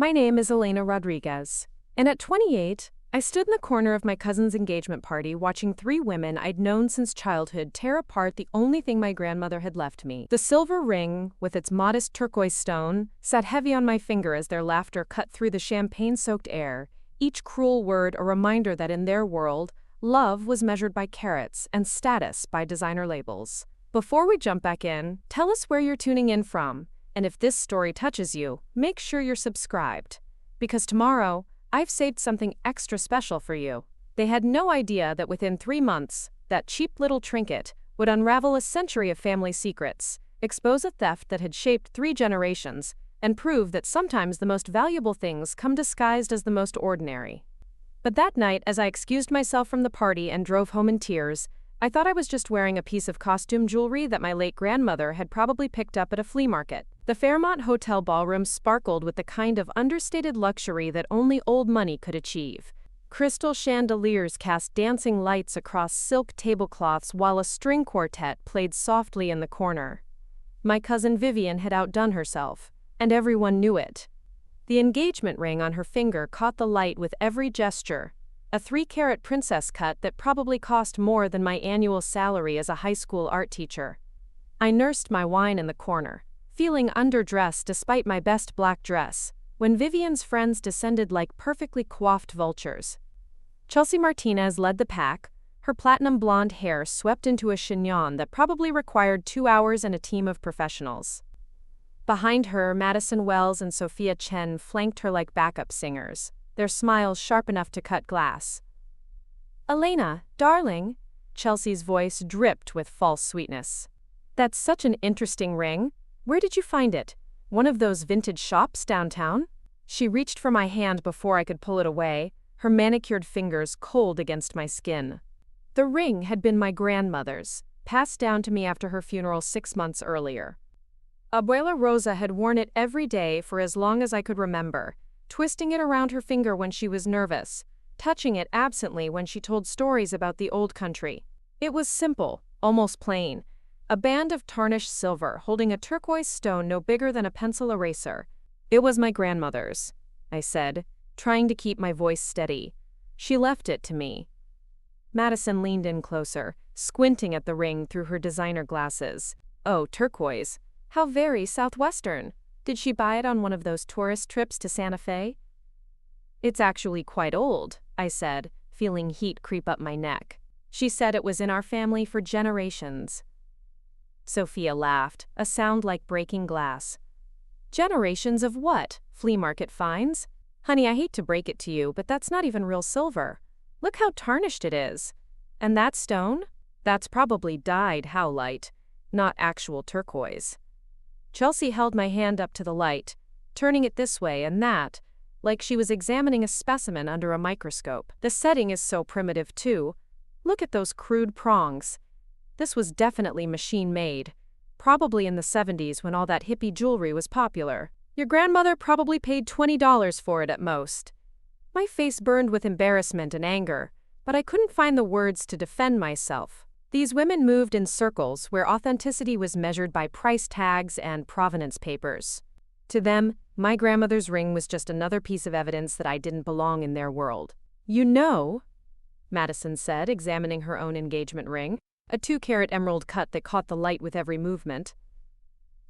My name is Elena Rodriguez, and at 28, I stood in the corner of my cousin's engagement party watching three women I'd known since childhood tear apart the only thing my grandmother had left me. The silver ring, with its modest turquoise stone, sat heavy on my finger as their laughter cut through the champagne-soaked air, each cruel word a reminder that in their world, love was measured by carats and status by designer labels. Before we jump back in, tell us where you're tuning in from, and if this story touches you, make sure you're subscribed. Because tomorrow, I've saved something extra special for you. They had no idea that within 3 months, that cheap little trinket would unravel a century of family secrets, expose a theft that had shaped 3 generations, and prove that sometimes the most valuable things come disguised as the most ordinary. But that night, as I excused myself from the party and drove home in tears, I thought I was just wearing a piece of costume jewelry that my late grandmother had probably picked up at a flea market. The Fairmont Hotel ballroom sparkled with the kind of understated luxury that only old money could achieve. Crystal chandeliers cast dancing lights across silk tablecloths while a string quartet played softly in the corner. My cousin Vivian had outdone herself, and everyone knew it. The engagement ring on her finger caught the light with every gesture, a 3-carat princess cut that probably cost more than my annual salary as a high school art teacher. I nursed my wine in the corner, feeling underdressed despite my best black dress, when Vivian's friends descended like perfectly coiffed vultures. Chelsea Martinez led the pack, her platinum blonde hair swept into a chignon that probably required 2 hours and a team of professionals. Behind her, Madison and Sophia Chen flanked her like backup singers, their smiles sharp enough to cut glass. "Elena, darling," Chelsea's voice dripped with false sweetness. "That's such an interesting ring. Where did you find it? One of those vintage shops downtown?" She reached for my hand before I could pull it away, her manicured fingers cold against my skin. The ring had been my grandmother's, passed down to me after her funeral 6 months earlier. Abuela Rosa had worn it every day for as long as I could remember, twisting it around her finger when she was nervous, touching it absently when she told stories about the old country. It was simple, almost plain. A band of tarnished silver holding a turquoise stone no bigger than a pencil eraser. "It was my grandmother's," I said, trying to keep my voice steady. "She left it to me." Madison leaned in closer, squinting at the ring through her designer glasses. "Oh, turquoise. How very southwestern. Did she buy it on one of those tourist trips to Santa Fe?" "It's actually quite old," I said, feeling heat creep up my neck. "She said it was in our family for generations." Sophia laughed, a sound like breaking glass. "Generations of what? Flea market finds? Honey, I hate to break it to you, but that's not even real silver. Look how tarnished it is. And that stone? That's probably dyed howlite, not actual turquoise." Chelsea held my hand up to the light, turning it this way and that, like she was examining a specimen under a microscope. "The setting is so primitive, too. Look at those crude prongs. This was definitely machine-made, probably in the 70s when all that hippie jewelry was popular. Your grandmother probably paid $20 for it at most." My face burned with embarrassment and anger, but I couldn't find the words to defend myself. These women moved in circles where authenticity was measured by price tags and provenance papers. To them, my grandmother's ring was just another piece of evidence that I didn't belong in their world. "You know," Madison said, examining her own engagement ring, a 2-carat emerald cut that caught the light with every movement.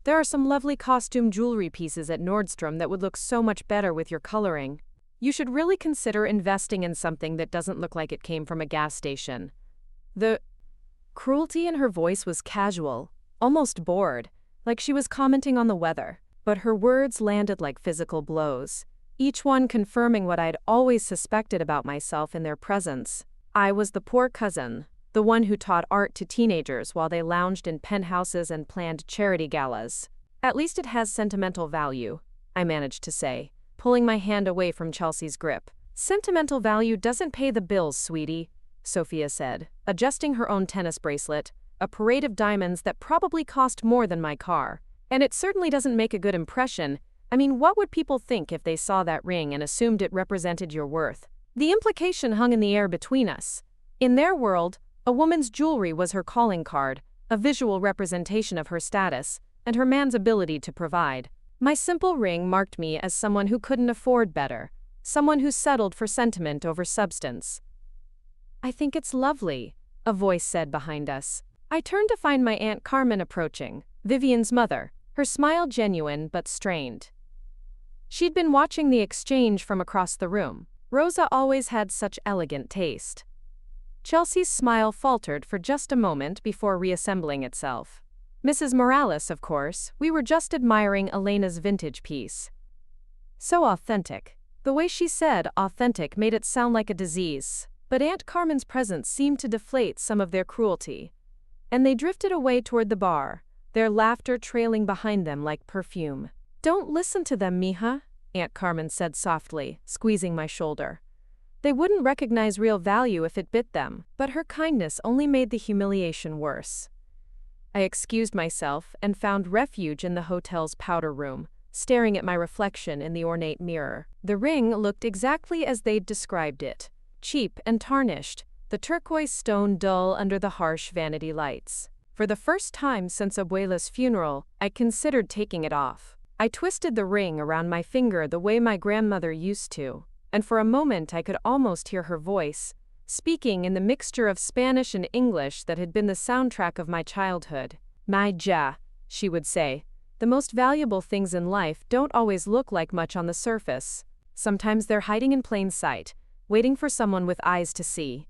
"There are some lovely costume jewelry pieces at Nordstrom that would look so much better with your coloring. You should really consider investing in something that doesn't look like it came from a gas station." The cruelty in her voice was casual, almost bored, like she was commenting on the weather. But her words landed like physical blows, each one confirming what I'd always suspected about myself in their presence. I was the poor cousin, the one who taught art to teenagers while they lounged in penthouses and planned charity galas. "At least it has sentimental value," I managed to say, pulling my hand away from Chelsea's grip. "Sentimental value doesn't pay the bills, sweetie," Sophia said, adjusting her own tennis bracelet, a parade of diamonds that probably cost more than my car. "And it certainly doesn't make a good impression. I mean, what would people think if they saw that ring and assumed it represented your worth?" The implication hung in the air between us. In their world, a woman's jewelry was her calling card, a visual representation of her status, and her man's ability to provide. My simple ring marked me as someone who couldn't afford better, someone who settled for sentiment over substance. "I think it's lovely," a voice said behind us. I turned to find my Aunt Carmen approaching, Vivian's mother, her smile genuine but strained. She'd been watching the exchange from across the room. Rosa always had such elegant taste. Chelsea's smile faltered for just a moment before reassembling itself. Mrs. Morales, of course, we were just admiring Elena's vintage piece. So authentic. The way she said authentic made it sound like a disease, but Aunt Carmen's presence seemed to deflate some of their cruelty. And they drifted away toward the bar, their laughter trailing behind them like perfume. "Don't listen to them, mija," Aunt Carmen said softly, squeezing my shoulder. They wouldn't recognize real value if it bit them, but her kindness only made the humiliation worse. I excused myself and found refuge in the hotel's powder room, staring at my reflection in the ornate mirror. The ring looked exactly as they'd described it, cheap and tarnished, the turquoise stone dull under the harsh vanity lights. For the first time since Abuela's funeral, I considered taking it off. I twisted the ring around my finger the way my grandmother used to, and for a moment I could almost hear her voice, speaking in the mixture of Spanish and English that had been the soundtrack of my childhood. "My ja," she would say, "the most valuable things in life don't always look like much on the surface. Sometimes they're hiding in plain sight, waiting for someone with eyes to see."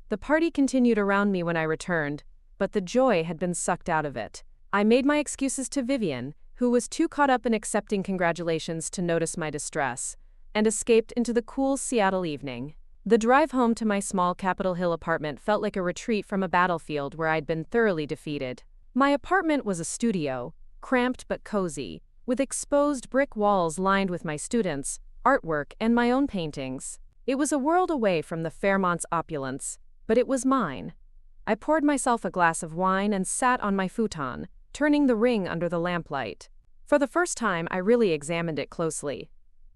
The party continued around me when I returned, but the joy had been sucked out of it. I made my excuses to Vivian, who was too caught up in accepting congratulations to notice my distress, and escaped into the cool Seattle evening. The drive home to my small Capitol Hill apartment felt like a retreat from a battlefield where I'd been thoroughly defeated. My apartment was a studio, cramped but cozy, with exposed brick walls lined with my students, artwork, and my own paintings. It was a world away from the Fairmont's opulence, but it was mine. I poured myself a glass of wine and sat on my futon, turning the ring under the lamplight. For the first time, I really examined it closely.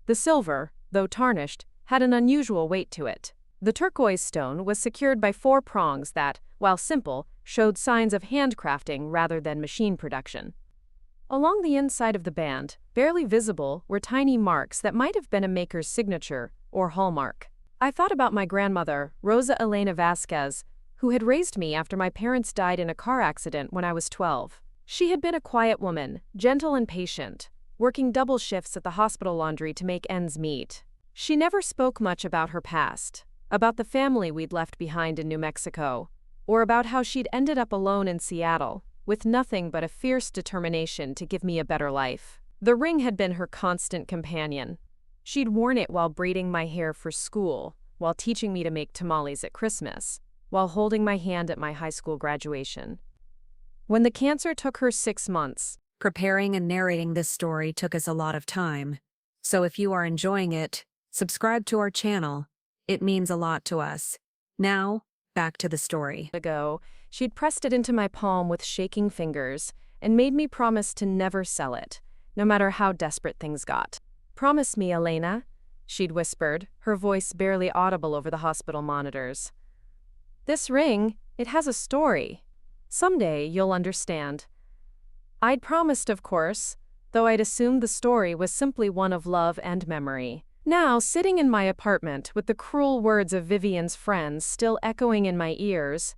The silver, though tarnished, had an unusual weight to it. The turquoise stone was secured by 4 prongs that, while simple, showed signs of handcrafting rather than machine production. Along the inside of the band, barely visible, were tiny marks that might have been a maker's signature or hallmark. I thought about my grandmother, Rosa Elena Vasquez, who had raised me after my parents died in a car accident when I was 12. She had been a quiet woman, gentle and patient, working double shifts at the hospital laundry to make ends meet. She never spoke much about her past, about the family we'd left behind in New Mexico, or about how she'd ended up alone in Seattle, with nothing but a fierce determination to give me a better life. The ring had been her constant companion. She'd worn it while braiding my hair for school, while teaching me to make tamales at Christmas, while holding my hand at my high school graduation. When the cancer took her 6 months, Preparing and narrating this story took us a lot of time. So if you are enjoying it, subscribe to our channel. It means a lot to us. Now, back to the story. ago, she'd pressed it into my palm with shaking fingers and made me promise to never sell it, no matter how desperate things got. "Promise me, Elena," she'd whispered, her voice barely audible over the hospital monitors. "This ring, it has a story. Someday you'll understand." I'd promised, of course, though I'd assumed the story was simply one of love and memory. Now, sitting in my apartment with the cruel words of Vivian's friends still echoing in my ears,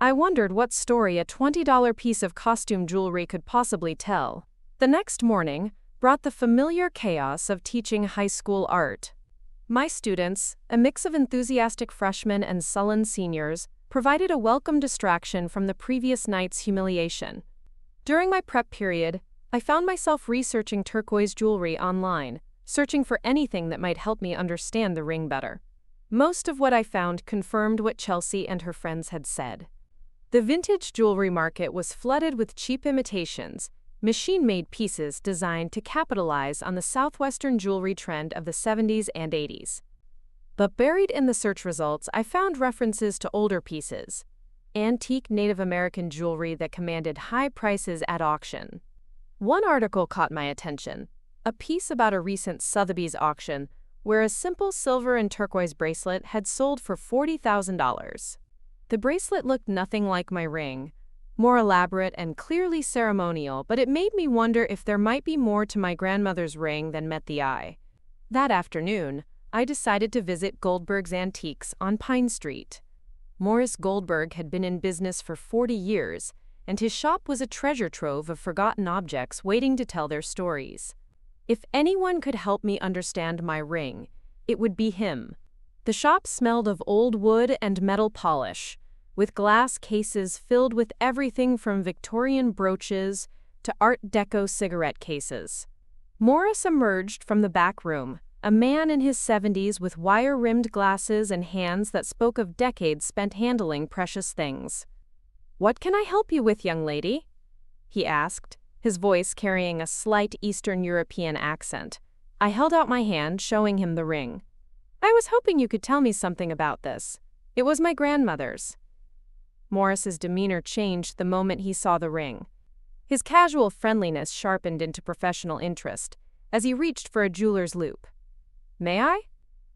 I wondered what story a $20 piece of costume jewelry could possibly tell. The next morning brought the familiar chaos of teaching high school art. My students, a mix of enthusiastic freshmen and sullen seniors, provided a welcome distraction from the previous night's humiliation. During my prep period, I found myself researching turquoise jewelry online, searching for anything that might help me understand the ring better. Most of what I found confirmed what Chelsea and her friends had said. The vintage jewelry market was flooded with cheap imitations, machine-made pieces designed to capitalize on the southwestern jewelry trend of the 70s and 80s. But buried in the search results, I found references to older pieces, antique Native American jewelry that commanded high prices at auction. One article caught my attention, a piece about a recent Sotheby's auction where a simple silver and turquoise bracelet had sold for $40,000. The bracelet looked nothing like my ring, more elaborate and clearly ceremonial, but it made me wonder if there might be more to my grandmother's ring than met the eye. That afternoon, I decided to visit Goldberg's Antiques on Pine Street. Morris Goldberg had been in business for 40 years, and his shop was a treasure trove of forgotten objects waiting to tell their stories. If anyone could help me understand my ring, it would be him. The shop smelled of old wood and metal polish, with glass cases filled with everything from Victorian brooches to Art Deco cigarette cases. Morris emerged from the back room, a man in his 70s with wire-rimmed glasses and hands that spoke of decades spent handling precious things. "What can I help you with, young lady?" he asked, his voice carrying a slight Eastern European accent. I held out my hand, showing him the ring. "I was hoping you could tell me something about this. It was my grandmother's." Morris's demeanor changed the moment he saw the ring. His casual friendliness sharpened into professional interest as he reached for a jeweler's loop. "May I?"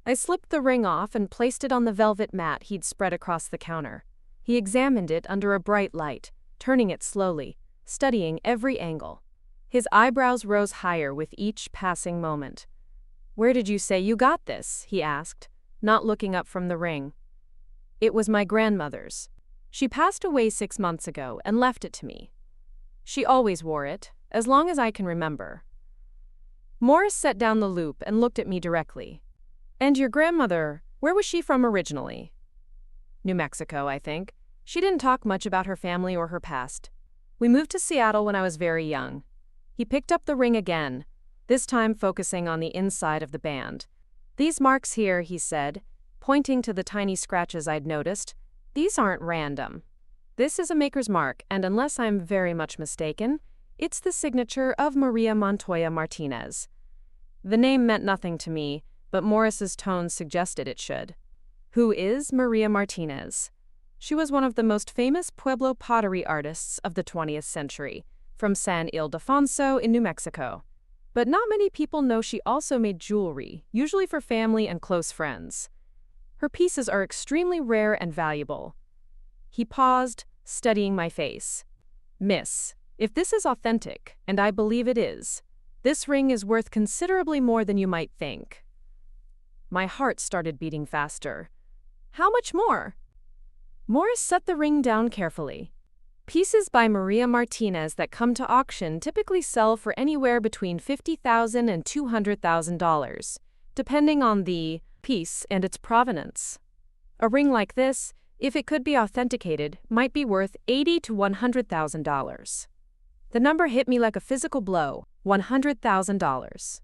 I slipped the ring off and placed it on the velvet mat he'd spread across the counter. He examined it under a bright light, turning it slowly, studying every angle. His eyebrows rose higher with each passing moment. "Where did you say you got this?" he asked, not looking up from the ring. "It was my grandmother's. She passed away 6 months ago and left it to me. She always wore it, as long as I can remember." Morris set down the loop and looked at me directly. "And your grandmother, where was she from originally?" "New Mexico, I think. She didn't talk much about her family or her past. We moved to Seattle when I was very young." He picked up the ring again, this time focusing on the inside of the band. "These marks here," he said, pointing to the tiny scratches I'd noticed, "these aren't random. This is a maker's mark, and unless I'm very much mistaken, it's the signature of Maria Montoya Martinez." The name meant nothing to me, but Morris's tone suggested it should. Who is Maria Martinez? She was one of the most famous Pueblo pottery artists of the 20th century, from San Ildefonso in New Mexico. But not many people know she also made jewelry, usually for family and close friends. Her pieces are extremely rare and valuable. He paused, studying my face. "Miss, if this is authentic, and I believe it is, this ring is worth considerably more than you might think." My heart started beating faster. "How much more?" Morris set the ring down carefully. "Pieces by Maria Martinez that come to auction typically sell for anywhere between $50,000 and $200,000, depending on the piece and its provenance. A ring like this, if it could be authenticated, might be worth $80,000 to $100,000. The number hit me like a physical blow, $100,000.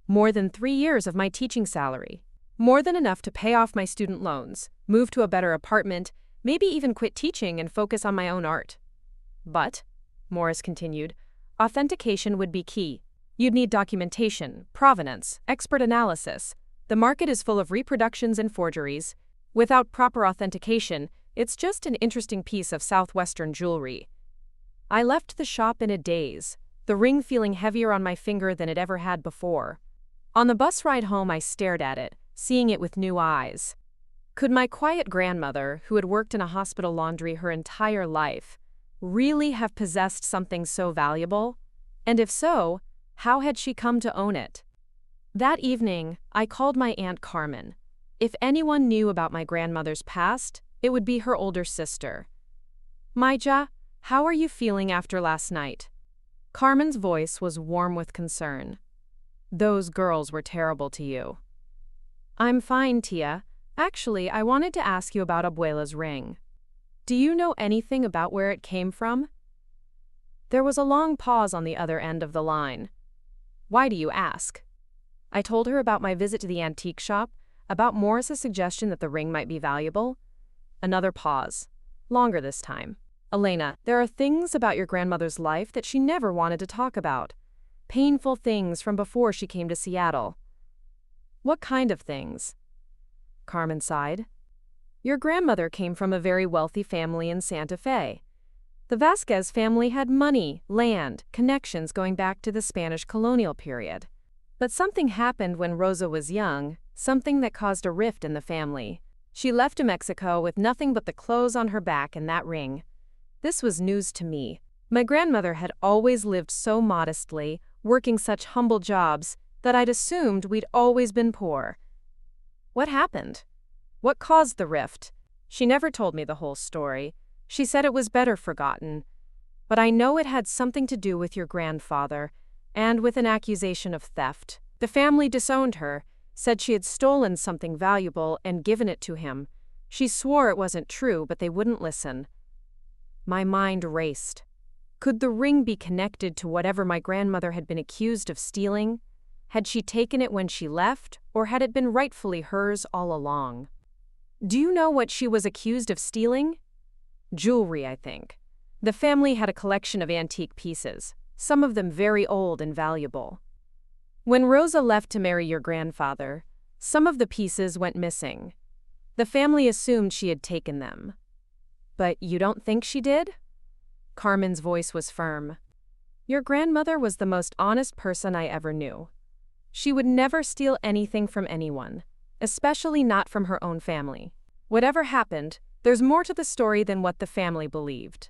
More than 3 years of my teaching salary. More than enough to pay off my student loans, move to a better apartment, maybe even quit teaching and focus on my own art. But," Morris continued, "authentication would be key. You'd need documentation, provenance, expert analysis. The market is full of reproductions and forgeries. Without proper authentication, it's just an interesting piece of southwestern jewelry." I left the shop in a daze, the ring feeling heavier on my finger than it ever had before. On the bus ride home, I stared at it, seeing it with new eyes. Could my quiet grandmother, who had worked in a hospital laundry her entire life, really have possessed something so valuable? And if so, how had she come to own it? That evening, I called my Aunt Carmen. If anyone knew about my grandmother's past, it would be her older sister. "Maija, how are you feeling after last night?" Carmen's voice was warm with concern. "Those girls were terrible to you." "I'm fine, Tia. Actually, I wanted to ask you about Abuela's ring. Do you know anything about where it came from?" There was a long pause on the other end of the line. "Why do you ask?" I told her about my visit to the antique shop, about Morris's suggestion that the ring might be valuable. Another pause. Longer this time. "Elena, there are things about your grandmother's life that she never wanted to talk about. Painful things from before she came to Seattle." "What kind of things?" Carmen sighed. "Your grandmother came from a very wealthy family in Santa Fe. The Vasquez family had money, land, connections going back to the Spanish colonial period. But something happened when Rosa was young, something that caused a rift in the family. She left New Mexico with nothing but the clothes on her back and that ring. This was news to me. My grandmother had always lived so modestly, working such humble jobs, that I'd assumed we'd always been poor. What happened? What caused the rift? She never told me the whole story. She said it was better forgotten. But I know it had something to do with your grandfather, and with an accusation of theft. The family disowned her, said she had stolen something valuable and given it to him. She swore it wasn't true, but they wouldn't listen. My mind raced. Could the ring be connected to whatever my grandmother had been accused of stealing? Had she taken it when she left, or had it been rightfully hers all along? Do you know what she was accused of stealing? Jewelry, I think. The family had a collection of antique pieces, some of them very old and valuable. When Rosa left to marry your grandfather, some of the pieces went missing. The family assumed she had taken them. But you don't think she did? Carmen's voice was firm. Your grandmother was the most honest person I ever knew. She would never steal anything from anyone, especially not from her own family. Whatever happened, there's more to the story than what the family believed.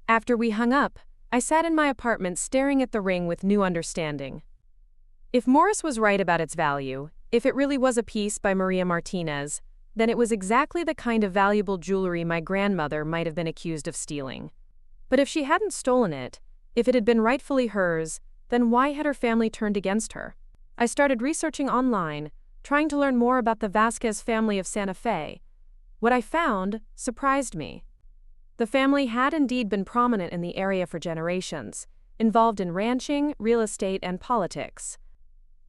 After we hung up, I sat in my apartment staring at the ring with new understanding. If Morris was right about its value, if it really was a piece by Maria Martinez, then it was exactly the kind of valuable jewelry my grandmother might have been accused of stealing. But if she hadn't stolen it, if it had been rightfully hers, then why had her family turned against her? I started researching online, trying to learn more about the Vasquez family of Santa Fe. What I found surprised me. The family had indeed been prominent in the area for generations, involved in ranching, real estate, and politics.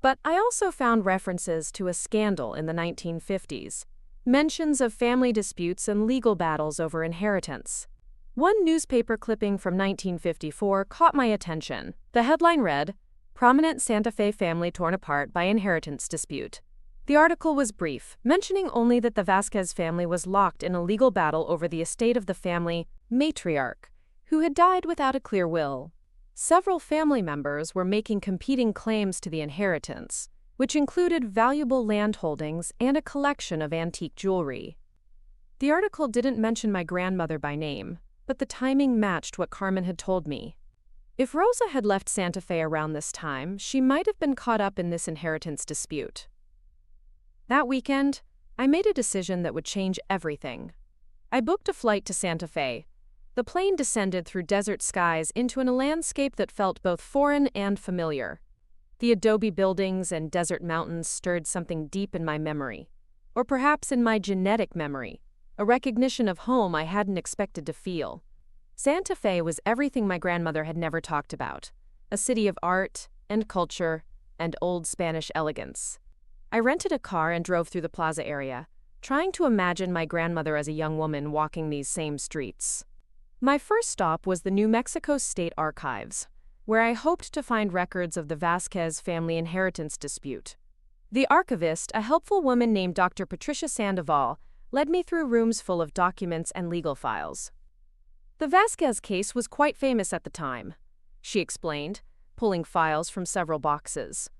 But I also found references to a scandal in the 1950s, mentions of family disputes and legal battles over inheritance. One newspaper clipping from 1954 caught my attention. The headline read, "Prominent Santa Fe family torn apart by inheritance dispute." The article was brief, mentioning only that the Vasquez family was locked in a legal battle over the estate of the family matriarch, who had died without a clear will. Several family members were making competing claims to the inheritance, which included valuable land holdings and a collection of antique jewelry. The article didn't mention my grandmother by name, but the timing matched what Carmen had told me. If Rosa had left Santa Fe around this time, she might have been caught up in this inheritance dispute. That weekend, I made a decision that would change everything. I booked a flight to Santa Fe. The plane descended through desert skies into a landscape that felt both foreign and familiar. The adobe buildings and desert mountains stirred something deep in my memory, or perhaps in my genetic memory, a recognition of home I hadn't expected to feel. Santa Fe was everything my grandmother had never talked about, a city of art and culture and old Spanish elegance. I rented a car and drove through the plaza area, trying to imagine my grandmother as a young woman walking these same streets. My first stop was the New Mexico State Archives, where I hoped to find records of the Vasquez family inheritance dispute. The archivist, a helpful woman named Dr. Patricia Sandoval, led me through rooms full of documents and legal files. The Vasquez case was quite famous at the time, she explained, pulling files from several boxes.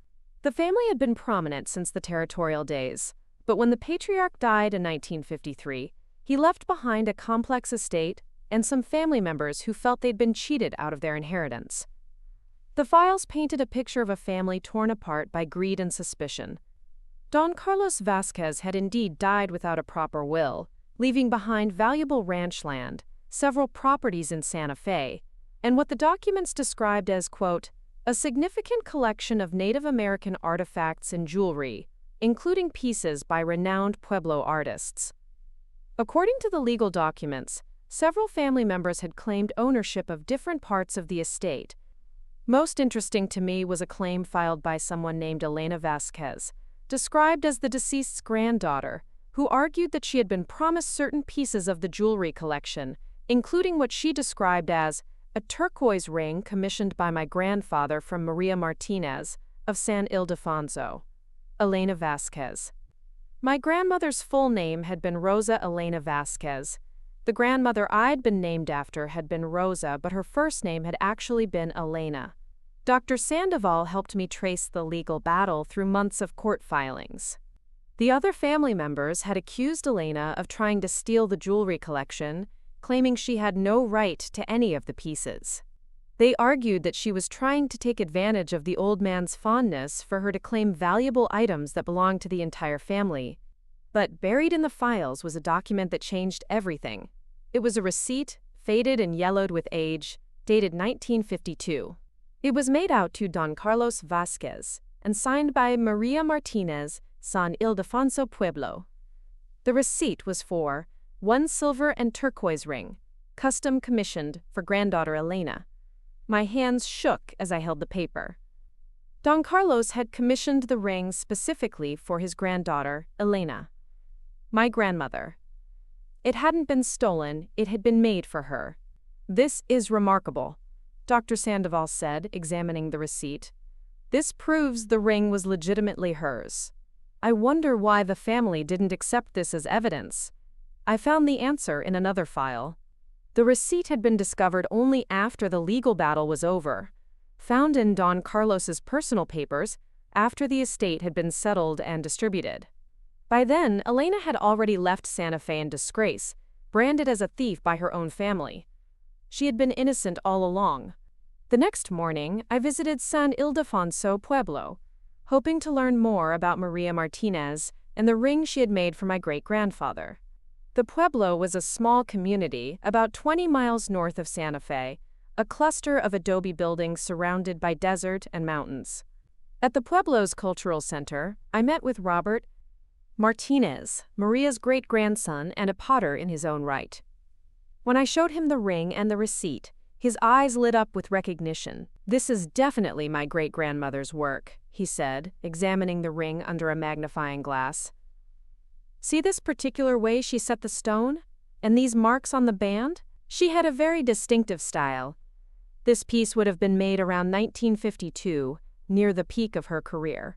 The family had been prominent since the territorial days, but when the patriarch died in 1953, he left behind a complex estate and some family members who felt they'd been cheated out of their inheritance. The files painted a picture of a family torn apart by greed and suspicion. Don Carlos Vasquez had indeed died without a proper will, leaving behind valuable ranch land, several properties in Santa Fe, and what the documents described as, quote, a significant collection of Native American artifacts and jewelry, including pieces by renowned Pueblo artists. According to the legal documents, several family members had claimed ownership of different parts of the estate. Most interesting to me was a claim filed by someone named Elena Vasquez, described as the deceased's granddaughter, who argued that she had been promised certain pieces of the jewelry collection, including what she described as a turquoise ring commissioned by my grandfather from Maria Martinez of San Ildefonso. Elena Vasquez. My grandmother's full name had been Rosa Elena Vasquez. The grandmother I'd been named after had been Rosa, but her first name had actually been Elena. Dr. Sandoval helped me trace the legal battle through months of court filings. The other family members had accused Elena of trying to steal the jewelry collection, claiming she had no right to any of the pieces. They argued that she was trying to take advantage of the old man's fondness for her to claim valuable items that belonged to the entire family. But buried in the files was a document that changed everything. It was a receipt, faded and yellowed with age, dated 1952. It was made out to Don Carlos Vasquez and signed by Maria Martinez, San Ildefonso Pueblo. The receipt was for 1 silver and turquoise ring, custom commissioned for granddaughter Elena. My hands shook as I held the paper. Don Carlos had commissioned the ring specifically for his granddaughter, Elena, my grandmother. It hadn't been stolen, it had been made for her. This is remarkable, Dr. Sandoval said, examining the receipt. This proves the ring was legitimately hers. I wonder why the family didn't accept this as evidence. I found the answer in another file. The receipt had been discovered only after the legal battle was over, found in Don Carlos's personal papers after the estate had been settled and distributed. By then, Elena had already left Santa Fe in disgrace, branded as a thief by her own family. She had been innocent all along. The next morning, I visited San Ildefonso Pueblo, hoping to learn more about Maria Martinez and the ring she had made for my great-grandfather. The Pueblo was a small community about 20 miles north of Santa Fe, a cluster of adobe buildings surrounded by desert and mountains. At the Pueblo's cultural center, I met with Robert Martinez, Maria's great-grandson and a potter in his own right. When I showed him the ring and the receipt, his eyes lit up with recognition. "This is definitely my great-grandmother's work," he said, examining the ring under a magnifying glass. "See this particular way she set the stone? And these marks on the band? She had a very distinctive style. This piece would have been made around 1952, near the peak of her career."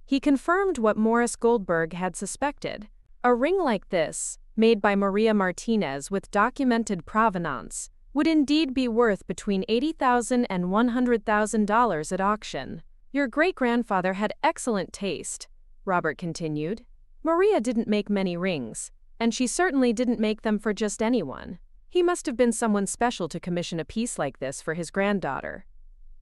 He confirmed what Morris Goldberg had suspected. A ring like this, made by Maria Martinez with documented provenance, would indeed be worth between $80,000 and $100,000 at auction. "Your great-grandfather had excellent taste," Robert continued. "Maria didn't make many rings, and she certainly didn't make them for just anyone. He must have been someone special to commission a piece like this for his granddaughter."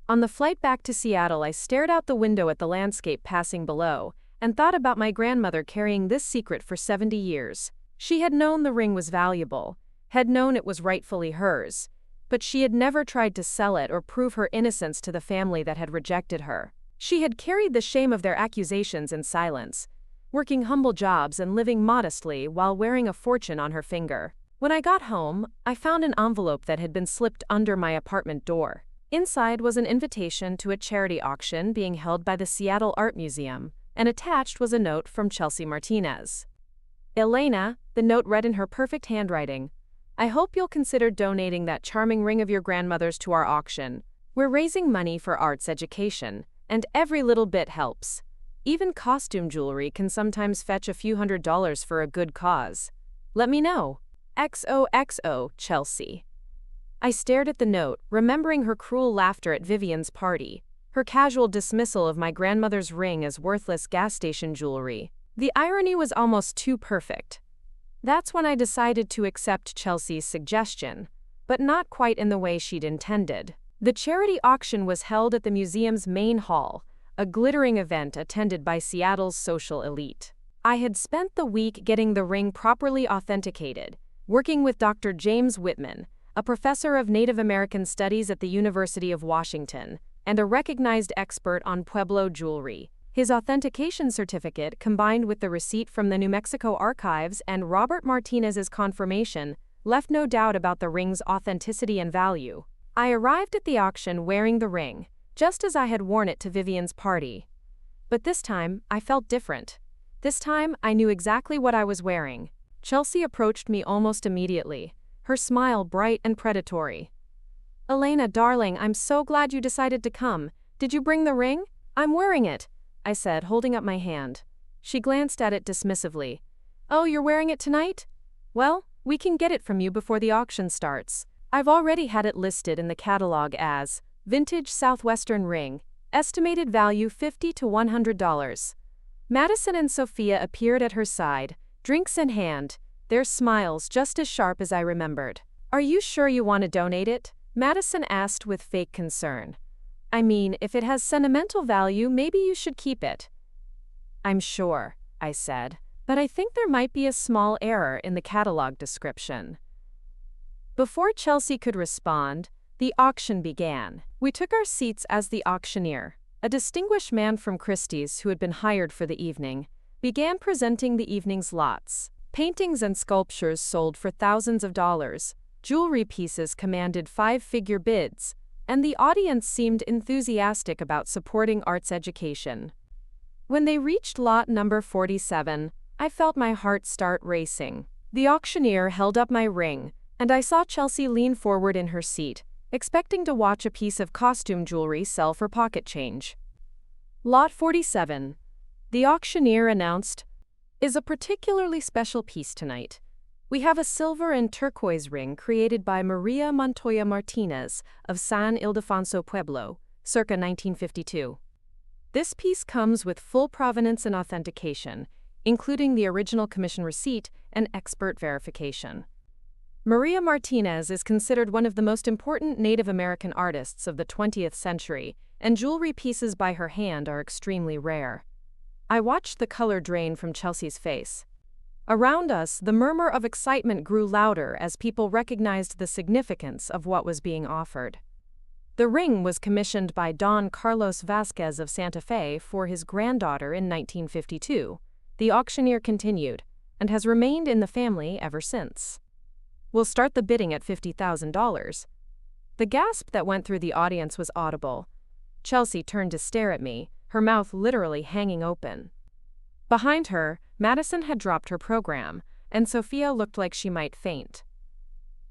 On the flight back to Seattle, I stared out the window at the landscape passing below and thought about my grandmother carrying this secret for 70 years. She had known the ring was valuable, had known it was rightfully hers, but she had never tried to sell it or prove her innocence to the family that had rejected her. She had carried the shame of their accusations in silence, working humble jobs and living modestly while wearing a fortune on her finger. When I got home, I found an envelope that had been slipped under my apartment door. Inside was an invitation to a charity auction being held by the Seattle Art Museum, and attached was a note from Chelsea Martinez. "Elena," the note read in her perfect handwriting, "I hope you'll consider donating that charming ring of your grandmother's to our auction. We're raising money for arts education, and every little bit helps. Even costume jewelry can sometimes fetch a few $100s for a good cause. Let me know. XOXO, Chelsea." I stared at the note, remembering her cruel laughter at Vivian's party, her casual dismissal of my grandmother's ring as worthless gas station jewelry. The irony was almost too perfect. That's when I decided to accept Chelsea's suggestion, but not quite in the way she'd intended. The charity auction was held at the museum's main hall, a glittering event attended by Seattle's social elite. I had spent the week getting the ring properly authenticated, working with Dr. James Whitman, a professor of Native American Studies at the University of Washington, and a recognized expert on Pueblo jewelry. His authentication certificate, combined with the receipt from the New Mexico archives and Robert Martinez's confirmation, left no doubt about the ring's authenticity and value. I arrived at the auction wearing the ring, just as I had worn it to Vivian's party. But this time, I felt different. This time, I knew exactly what I was wearing. Chelsea approached me almost immediately, her smile bright and predatory. "Elena, darling, I'm so glad you decided to come. Did you bring the ring?" "I'm wearing it," I said, holding up my hand. She glanced at it dismissively. "Oh, you're wearing it tonight? Well, we can get it from you before the auction starts. I've already had it listed in the catalog as Vintage Southwestern Ring, estimated value $50 to $100. Madison and Sophia appeared at her side, drinks in hand, their smiles just as sharp as I remembered. "Are you sure you want to donate it?" Madison asked with fake concern. "I mean, if it has sentimental value, maybe you should keep it." "I'm sure," I said, "but I think there might be a small error in the catalog description." Before Chelsea could respond, the auction began. We took our seats as the auctioneer, a distinguished man from Christie's who had been hired for the evening, began presenting the evening's lots. Paintings and sculptures sold for thousands of dollars, jewelry pieces commanded five-figure bids, and the audience seemed enthusiastic about supporting arts education. When they reached lot number 47, I felt my heart start racing. The auctioneer held up my ring, and I saw Chelsea lean forward in her seat, expecting to watch a piece of costume jewelry sell for pocket change. "Lot 47," the auctioneer announced, "is a particularly special piece tonight. We have a silver and turquoise ring created by Maria Montoya Martinez of San Ildefonso Pueblo, circa 1952. This piece comes with full provenance and authentication, including the original commission receipt and expert verification." Maria Martinez is considered one of the most important Native American artists of the 20th century, and jewelry pieces by her hand are extremely rare. I watched the color drain from Chelsea's face. Around us, the murmur of excitement grew louder as people recognized the significance of what was being offered. The ring was commissioned by Don Carlos Vasquez of Santa Fe for his granddaughter in 1952, the auctioneer continued, and has remained in the family ever since. "We'll start the bidding at $50,000. The gasp that went through the audience was audible. Chelsea turned to stare at me, her mouth literally hanging open. Behind her, Madison had dropped her program, and Sophia looked like she might faint.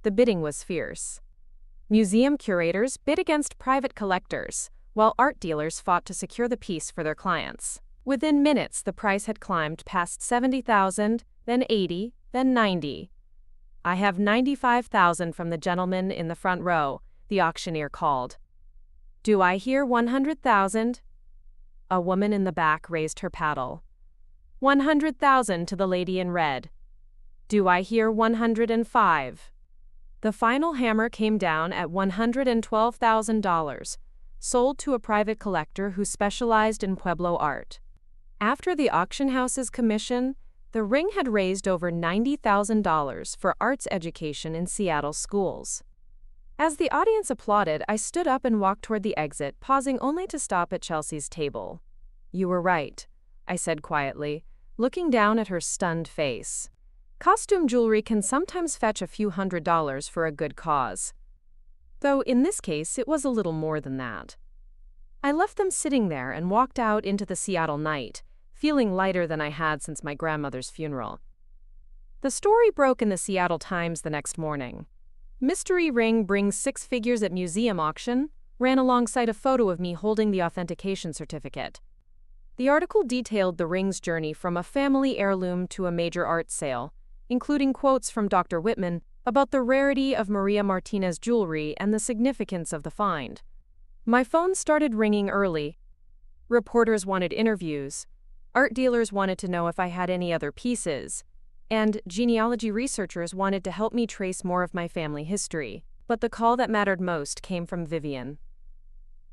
The bidding was fierce. Museum curators bid against private collectors, while art dealers fought to secure the piece for their clients. Within minutes, the price had climbed past $70,000, then $80,000, then $90,000. "I have $95,000 from the gentleman in the front row," the auctioneer called. "Do I hear $100,000? A woman in the back raised her paddle. $100,000 to the lady in red. "Do I hear $105? The final hammer came down at $112,000, sold to a private collector who specialized in Pueblo art. After the auction house's commission, the ring had raised over $90,000 for arts education in Seattle schools. As the audience applauded, I stood up and walked toward the exit, pausing only to stop at Chelsea's table. "You were right," I said quietly, looking down at her stunned face. "Costume jewelry can sometimes fetch a few $100s for a good cause. Though in this case, it was a little more than that." I left them sitting there and walked out into the Seattle night, feeling lighter than I had since my grandmother's funeral. The story broke in the Seattle Times the next morning. "Mystery ring brings six figures at museum auction," ran alongside a photo of me holding the authentication certificate. The article detailed the ring's journey from a family heirloom to a major art sale, including quotes from Dr. Whitman about the rarity of Maria Martinez jewelry and the significance of the find. My phone started ringing early. Reporters wanted interviews, art dealers wanted to know if I had any other pieces, and genealogy researchers wanted to help me trace more of my family history. But the call that mattered most came from Vivian.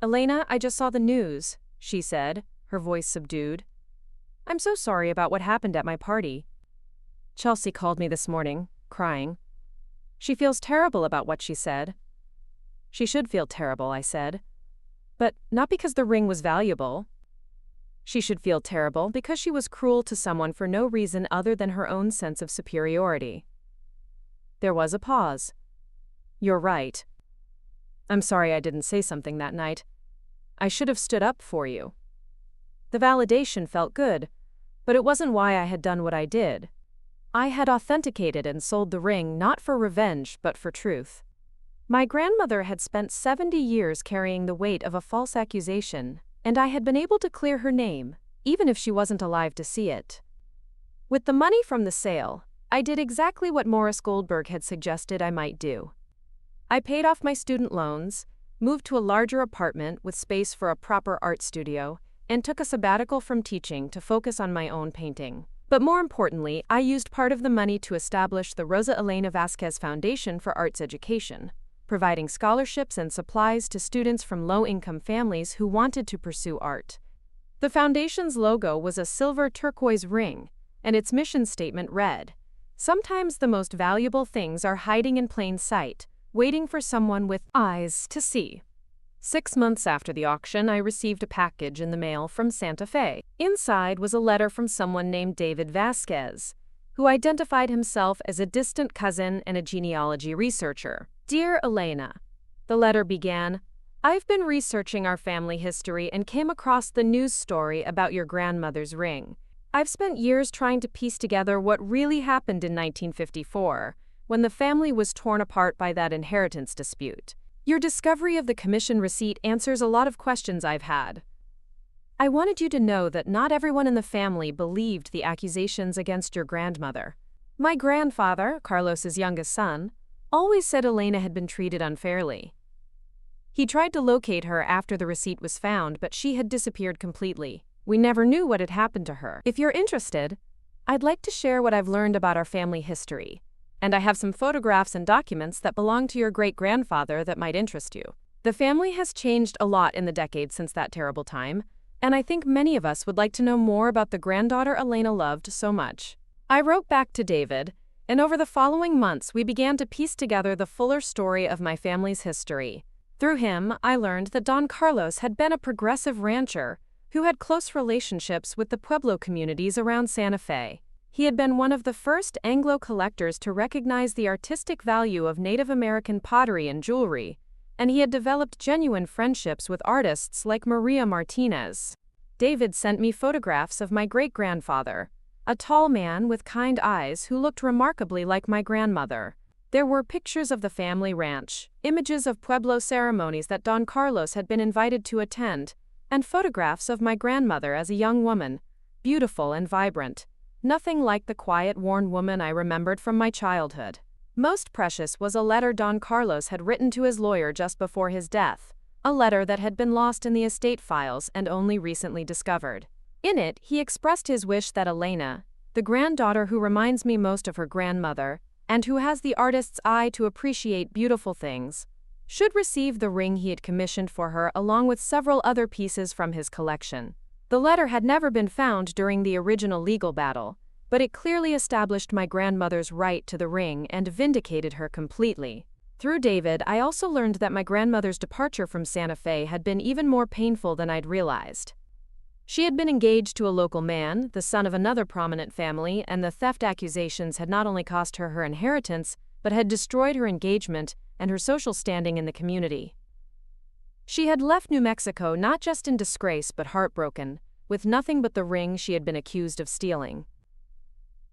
"Elena, I just saw the news," she said, her voice subdued. "I'm so sorry about what happened at my party. Chelsea called me this morning, crying. She feels terrible about what she said." "She should feel terrible," I said. "But not because the ring was valuable. She should feel terrible because she was cruel to someone for no reason other than her own sense of superiority." There was a pause. "You're right. I'm sorry I didn't say something that night. I should have stood up for you." The validation felt good, but it wasn't why I had done what I did. I had authenticated and sold the ring not for revenge but for truth. My grandmother had spent 70 years carrying the weight of a false accusation, and I had been able to clear her name, even if she wasn't alive to see it. With the money from the sale, I did exactly what Morris Goldberg had suggested I might do. I paid off my student loans, moved to a larger apartment with space for a proper art studio, and took a sabbatical from teaching to focus on my own painting. But more importantly, I used part of the money to establish the Rosa Elena Vasquez Foundation for Arts Education, providing scholarships and supplies to students from low-income families who wanted to pursue art. The foundation's logo was a silver turquoise ring, and its mission statement read, "Sometimes the most valuable things are hiding in plain sight, waiting for someone with eyes to see." 6 months after the auction, I received a package in the mail from Santa Fe. Inside was a letter from someone named David Vasquez, who identified himself as a distant cousin and a genealogy researcher. "Dear Elena," the letter began, "I've been researching our family history and came across the news story about your grandmother's ring. I've spent years trying to piece together what really happened in 1954, when the family was torn apart by that inheritance dispute. Your discovery of the commission receipt answers a lot of questions I've had. I wanted you to know that not everyone in the family believed the accusations against your grandmother. My grandfather, Carlos's youngest son, always said Elena had been treated unfairly. He tried to locate her after the receipt was found, but she had disappeared completely. We never knew what had happened to her. If you're interested, I'd like to share what I've learned about our family history. And I have some photographs and documents that belong to your great-grandfather that might interest you. The family has changed a lot in the decades since that terrible time, and I think many of us would like to know more about the granddaughter Elena loved so much." I wrote back to David, and over the following months we began to piece together the fuller story of my family's history. Through him, I learned that Don Carlos had been a progressive rancher who had close relationships with the Pueblo communities around Santa Fe. He had been one of the first Anglo collectors to recognize the artistic value of Native American pottery and jewelry, and he had developed genuine friendships with artists like Maria Martinez. David sent me photographs of my great-grandfather, a tall man with kind eyes who looked remarkably like my grandmother. There were pictures of the family ranch, images of Pueblo ceremonies that Don Carlos had been invited to attend, and photographs of my grandmother as a young woman, beautiful and vibrant. Nothing like the quiet, worn woman I remembered from my childhood. Most precious was a letter Don Carlos had written to his lawyer just before his death, a letter that had been lost in the estate files and only recently discovered. In it, he expressed his wish that Elena, the granddaughter who reminds me most of her grandmother, and who has the artist's eye to appreciate beautiful things, should receive the ring he had commissioned for her along with several other pieces from his collection. The letter had never been found during the original legal battle, but it clearly established my grandmother's right to the ring and vindicated her completely. Through David, I also learned that my grandmother's departure from Santa Fe had been even more painful than I'd realized. She had been engaged to a local man, the son of another prominent family, and the theft accusations had not only cost her her inheritance, but had destroyed her engagement and her social standing in the community. She had left New Mexico not just in disgrace but heartbroken, with nothing but the ring she had been accused of stealing.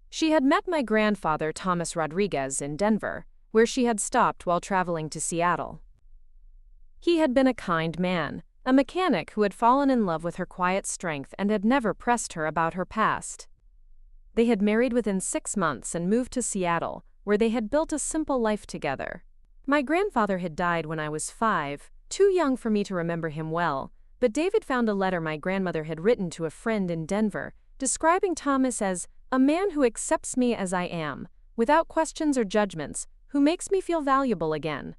She had met my grandfather Thomas Rodriguez in Denver, where she had stopped while traveling to Seattle. He had been a kind man, a mechanic who had fallen in love with her quiet strength and had never pressed her about her past. They had married within 6 months and moved to Seattle, where they had built a simple life together. My grandfather had died when I was 5, too young for me to remember him well, but David found a letter my grandmother had written to a friend in Denver, describing Thomas as a man who accepts me as I am, without questions or judgments, who makes me feel valuable again.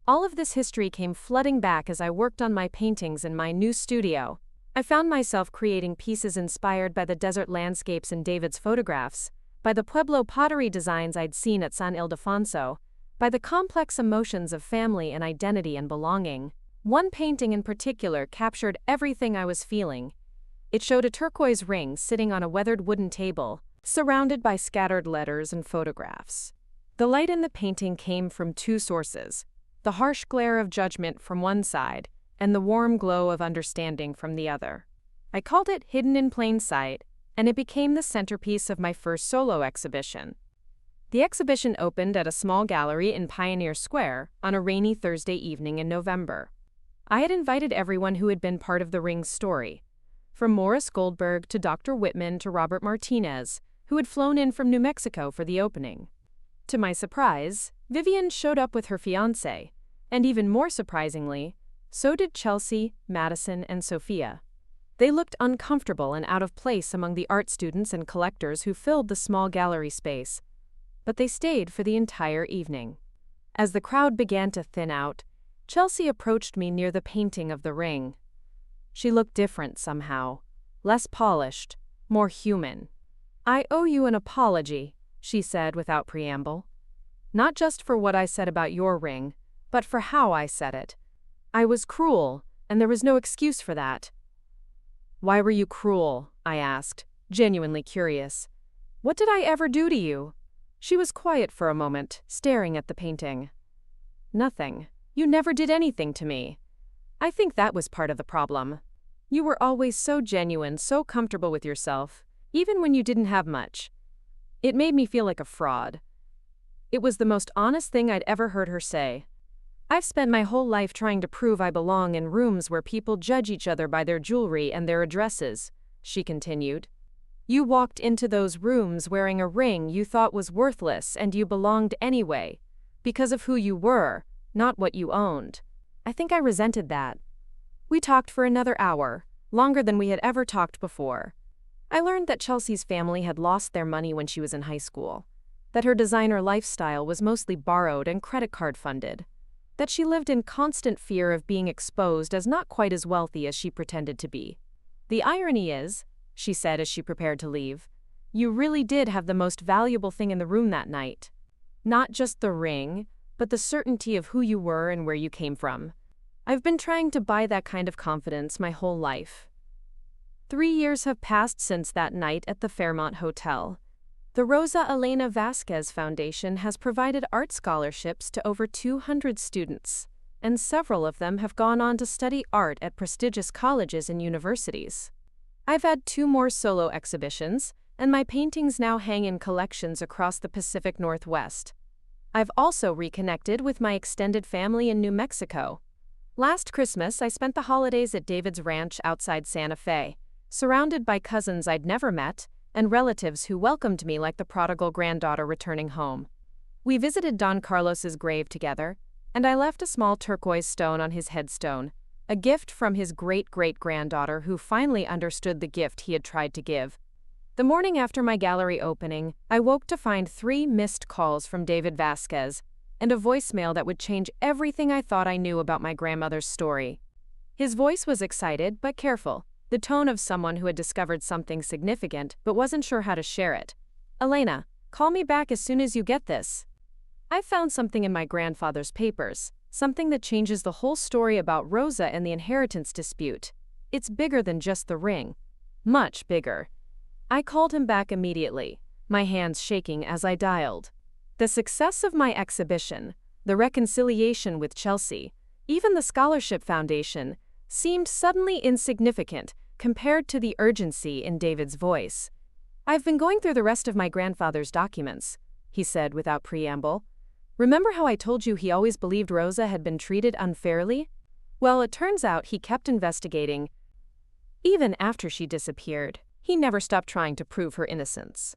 All of this history came flooding back as I worked on my paintings in my new studio. I found myself creating pieces inspired by the desert landscapes in David's photographs, by the Pueblo pottery designs I'd seen at San Ildefonso, by the complex emotions of family and identity and belonging. One painting in particular captured everything I was feeling. It showed a turquoise ring sitting on a weathered wooden table, surrounded by scattered letters and photographs. The light in the painting came from 2 sources, the harsh glare of judgment from one side, and the warm glow of understanding from the other. I called it Hidden in Plain Sight, and it became the centerpiece of my first solo exhibition. The exhibition opened at a small gallery in Pioneer Square on a rainy Thursday evening in November. I had invited everyone who had been part of the ring's story, from Morris Goldberg to Dr. Whitman to Robert Martinez, who had flown in from New Mexico for the opening. To my surprise, Vivian showed up with her fiancé, and even more surprisingly, so did Chelsea, Madison, and Sophia. They looked uncomfortable and out of place among the art students and collectors who filled the small gallery space. But they stayed for the entire evening. As the crowd began to thin out, Chelsea approached me near the painting of the ring. She looked different somehow, less polished, more human. "I owe you an apology," she said without preamble. "Not just for what I said about your ring, but for how I said it. I was cruel, and there was no excuse for that." "Why were you cruel?" I asked, genuinely curious. "What did I ever do to you?" She was quiet for a moment, staring at the painting. "Nothing. You never did anything to me. I think that was part of the problem. You were always so genuine, so comfortable with yourself, even when you didn't have much. It made me feel like a fraud." It was the most honest thing I'd ever heard her say. "I've spent my whole life trying to prove I belong in rooms where people judge each other by their jewelry and their addresses," she continued. "You walked into those rooms wearing a ring you thought was worthless, and you belonged anyway, because of who you were, not what you owned." I think I resented that. We talked for another hour, longer than we had ever talked before. I learned that Chelsea's family had lost their money when she was in high school, that her designer lifestyle was mostly borrowed and credit card funded, that she lived in constant fear of being exposed as not quite as wealthy as she pretended to be. "The irony is," she said as she prepared to leave, "you really did have the most valuable thing in the room that night. Not just the ring, but the certainty of who you were and where you came from. I've been trying to buy that kind of confidence my whole life." 3 years have passed since that night at the Fairmont Hotel. The Rosa Elena Vasquez Foundation has provided art scholarships to over 200 students, and several of them have gone on to study art at prestigious colleges and universities. I've had 2 more solo exhibitions, and my paintings now hang in collections across the Pacific Northwest. I've also reconnected with my extended family in New Mexico. Last Christmas, I spent the holidays at David's ranch outside Santa Fe, surrounded by cousins I'd never met and relatives who welcomed me like the prodigal granddaughter returning home. We visited Don Carlos's grave together, and I left a small turquoise stone on his headstone, a gift from his great-great-granddaughter who finally understood the gift he had tried to give. The morning after my gallery opening, I woke to find 3 missed calls from David Vasquez and a voicemail that would change everything I thought I knew about my grandmother's story. His voice was excited but careful, the tone of someone who had discovered something significant but wasn't sure how to share it. "Elena, call me back as soon as you get this. I found something in my grandfather's papers, something that changes the whole story about Rosa and the inheritance dispute. It's bigger than just the ring. Much bigger." I called him back immediately, my hands shaking as I dialed. The success of my exhibition, the reconciliation with Chelsea, even the scholarship foundation, seemed suddenly insignificant compared to the urgency in David's voice. "I've been going through the rest of my grandfather's documents," he said without preamble. "Remember how I told you he always believed Rosa had been treated unfairly? Well, it turns out he kept investigating. Even after she disappeared, he never stopped trying to prove her innocence.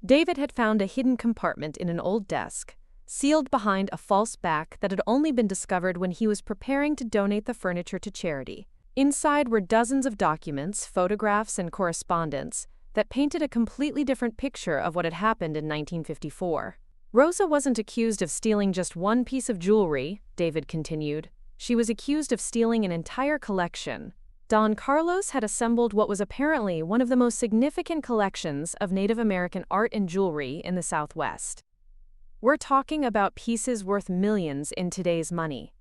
David had found a hidden compartment in an old desk, sealed behind a false back that had only been discovered when he was preparing to donate the furniture to charity. Inside were dozens of documents, photographs, and correspondence that painted a completely different picture of what had happened in 1954. Rosa wasn't accused of stealing just one piece of jewelry, David continued. She was accused of stealing an entire collection. Don Carlos had assembled what was apparently one of the most significant collections of Native American art and jewelry in the Southwest. We're talking about pieces worth millions in today's money.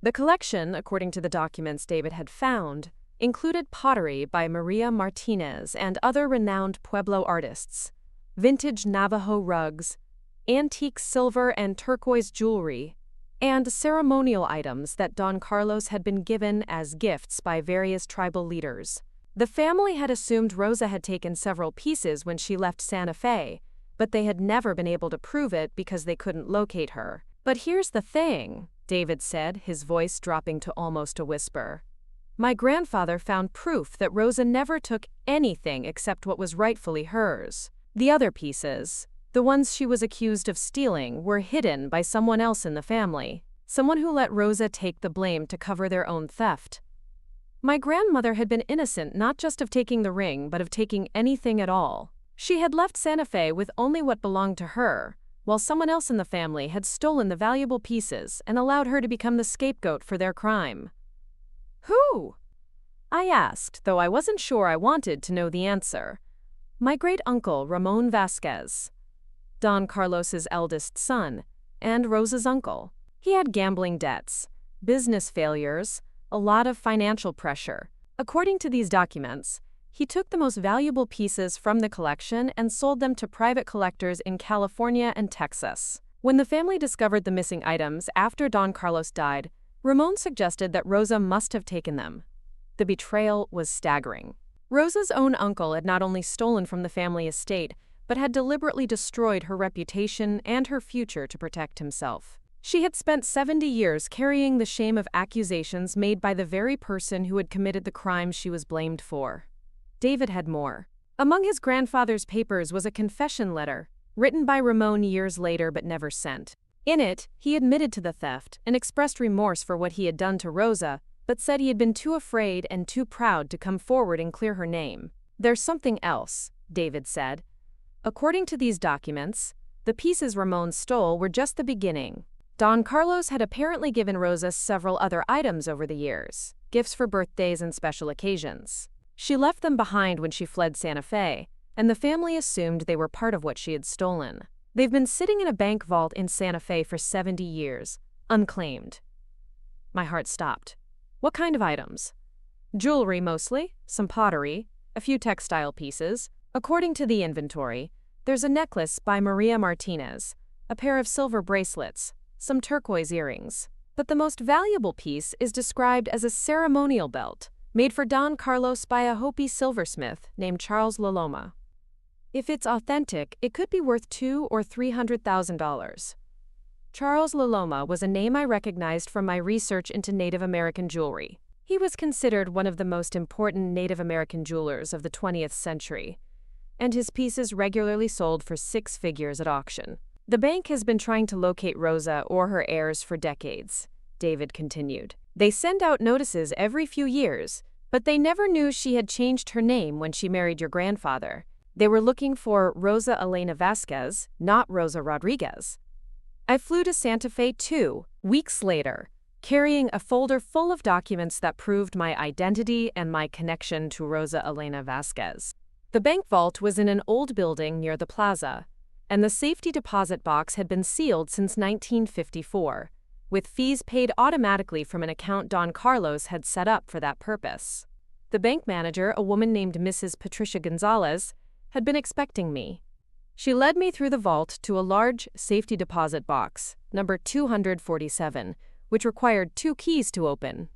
The collection, according to the documents David had found, included pottery by Maria Martinez and other renowned Pueblo artists, vintage Navajo rugs, antique silver and turquoise jewelry, and ceremonial items that Don Carlos had been given as gifts by various tribal leaders. The family had assumed Rosa had taken several pieces when she left Santa Fe, but they had never been able to prove it because they couldn't locate her. "But here's the thing," David said, his voice dropping to almost a whisper. "My grandfather found proof that Rosa never took anything except what was rightfully hers. The other pieces, the ones she was accused of stealing, were hidden by someone else in the family, someone who let Rosa take the blame to cover their own theft." My grandmother had been innocent not just of taking the ring but of taking anything at all. She had left Santa Fe with only what belonged to her, while someone else in the family had stolen the valuable pieces and allowed her to become the scapegoat for their crime. Who? I asked, though I wasn't sure I wanted to know the answer. My great-uncle, Ramon Vasquez, Don Carlos's eldest son, and Rosa's uncle. He had gambling debts, business failures, a lot of financial pressure. According to these documents, he took the most valuable pieces from the collection and sold them to private collectors in California and Texas. When the family discovered the missing items after Don Carlos died, Ramon suggested that Rosa must have taken them. The betrayal was staggering. Rosa's own uncle had not only stolen from the family estate, but had deliberately destroyed her reputation and her future to protect himself. She had spent 70 years carrying the shame of accusations made by the very person who had committed the crime she was blamed for. David had more. Among his grandfather's papers was a confession letter, written by Ramon years later but never sent. In it, he admitted to the theft and expressed remorse for what he had done to Rosa, but said he had been too afraid and too proud to come forward and clear her name. "There's something else," David said. According to these documents, the pieces Ramon stole were just the beginning. Don Carlos had apparently given Rosa several other items over the years, gifts for birthdays and special occasions. She left them behind when she fled Santa Fe, and the family assumed they were part of what she had stolen. They've been sitting in a bank vault in Santa Fe for 70 years, unclaimed. My heart stopped. What kind of items? Jewelry mostly, some pottery, a few textile pieces. According to the inventory, there's a necklace by Maria Martinez, a pair of silver bracelets, some turquoise earrings. But the most valuable piece is described as a ceremonial belt, made for Don Carlos by a Hopi silversmith named Charles Laloma. If it's authentic, it could be worth $200,000 or $300,000. Charles Laloma was a name I recognized from my research into Native American jewelry. He was considered one of the most important Native American jewelers of the 20th century, and his pieces regularly sold for 6 figures at auction. The bank has been trying to locate Rosa or her heirs for decades, David continued. They send out notices every few years, but they never knew she had changed her name when she married your grandfather. They were looking for Rosa Elena Vasquez, not Rosa Rodriguez. I flew to Santa Fe 2 weeks later, carrying a folder full of documents that proved my identity and my connection to Rosa Elena Vasquez. The bank vault was in an old building near the plaza, and the safety deposit box had been sealed since 1954, with fees paid automatically from an account Don Carlos had set up for that purpose. The bank manager, a woman named Mrs. Patricia Gonzalez, had been expecting me. She led me through the vault to a large safety deposit box, number 247, which required 2 keys to open.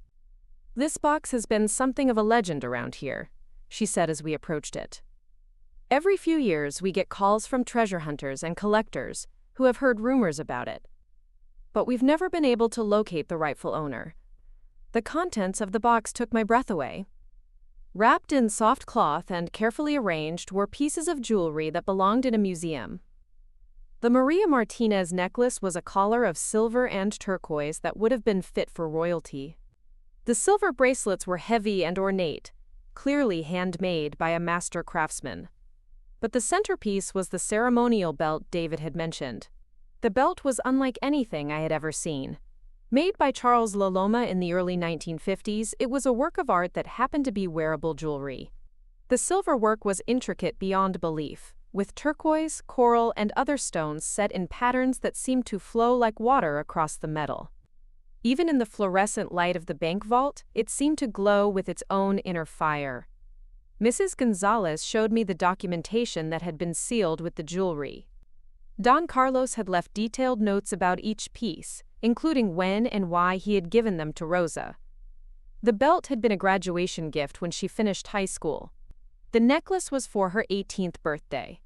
"This box has been something of a legend around here," she said as we approached it. "Every few years we get calls from treasure hunters and collectors who have heard rumors about it. But we've never been able to locate the rightful owner." The contents of the box took my breath away. Wrapped in soft cloth and carefully arranged were pieces of jewelry that belonged in a museum. The Maria Martinez necklace was a collar of silver and turquoise that would have been fit for royalty. The silver bracelets were heavy and ornate, clearly handmade by a master craftsman. But the centerpiece was the ceremonial belt David had mentioned. The belt was unlike anything I had ever seen. Made by Charles Laloma in the early 1950s, it was a work of art that happened to be wearable jewelry. The silver work was intricate beyond belief, with turquoise, coral, and other stones set in patterns that seemed to flow like water across the metal. Even in the fluorescent light of the bank vault, it seemed to glow with its own inner fire. Mrs. Gonzalez showed me the documentation that had been sealed with the jewelry. Don Carlos had left detailed notes about each piece, including when and why he had given them to Rosa. The belt had been a graduation gift when she finished high school. The necklace was for her 18th birthday.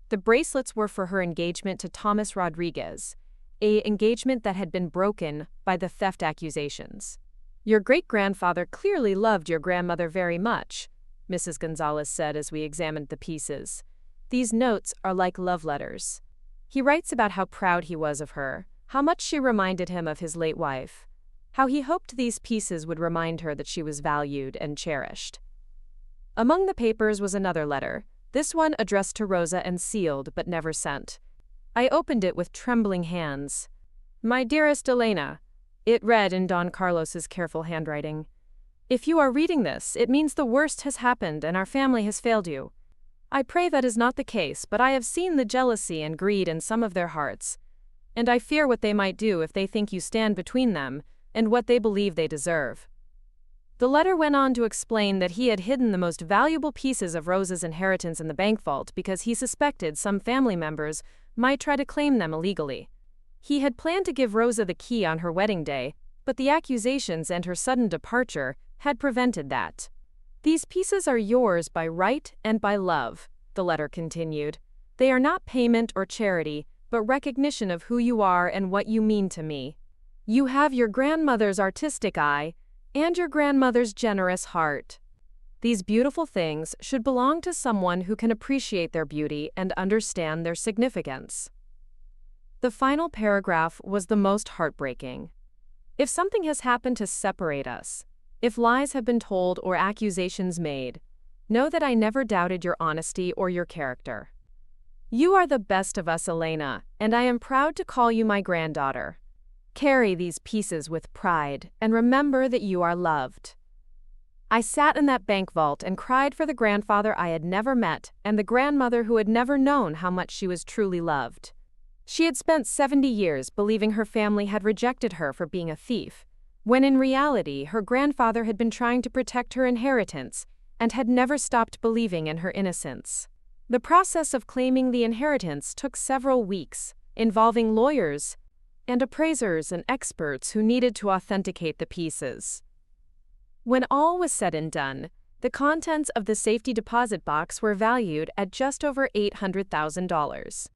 The bracelets were for her engagement to Thomas Rodriguez, an engagement that had been broken by the theft accusations. "Your great-grandfather clearly loved your grandmother very much," Mrs. Gonzalez said as we examined the pieces. "These notes are like love letters. He writes about how proud he was of her, how much she reminded him of his late wife. how he hoped these pieces would remind her that she was valued and cherished. Among the papers was another letter, this one addressed to Rosa and sealed but never sent. I opened it with trembling hands. "My dearest Elena," it read in Don Carlos's careful handwriting. "If you are reading this, it means the worst has happened and our family has failed you. I pray that is not the case, but I have seen the jealousy and greed in some of their hearts, and I fear what they might do if they think you stand between them and what they believe they deserve." The letter went on to explain that he had hidden the most valuable pieces of Rosa's inheritance in the bank vault because he suspected some family members might try to claim them illegally. He had planned to give Rosa the key on her wedding day, but the accusations and her sudden departure had prevented that. "These pieces are yours by right and by love," the letter continued. "They are not payment or charity, but recognition of who you are and what you mean to me. You have your grandmother's artistic eye and your grandmother's generous heart. These beautiful things should belong to someone who can appreciate their beauty and understand their significance." The final paragraph was the most heartbreaking. "If something has happened to separate us, if lies have been told or accusations made, know that I never doubted your honesty or your character. You are the best of us, Elena, and I am proud to call you my granddaughter. Carry these pieces with pride and remember that you are loved." I sat in that bank vault and cried for the grandfather I had never met and the grandmother who had never known how much she was truly loved. She had spent 70 years believing her family had rejected her for being a thief, when in reality her grandfather had been trying to protect her inheritance and had never stopped believing in her innocence. The process of claiming the inheritance took several weeks, involving lawyers and appraisers and experts who needed to authenticate the pieces. When all was said and done, the contents of the safety deposit box were valued at just over $800,000.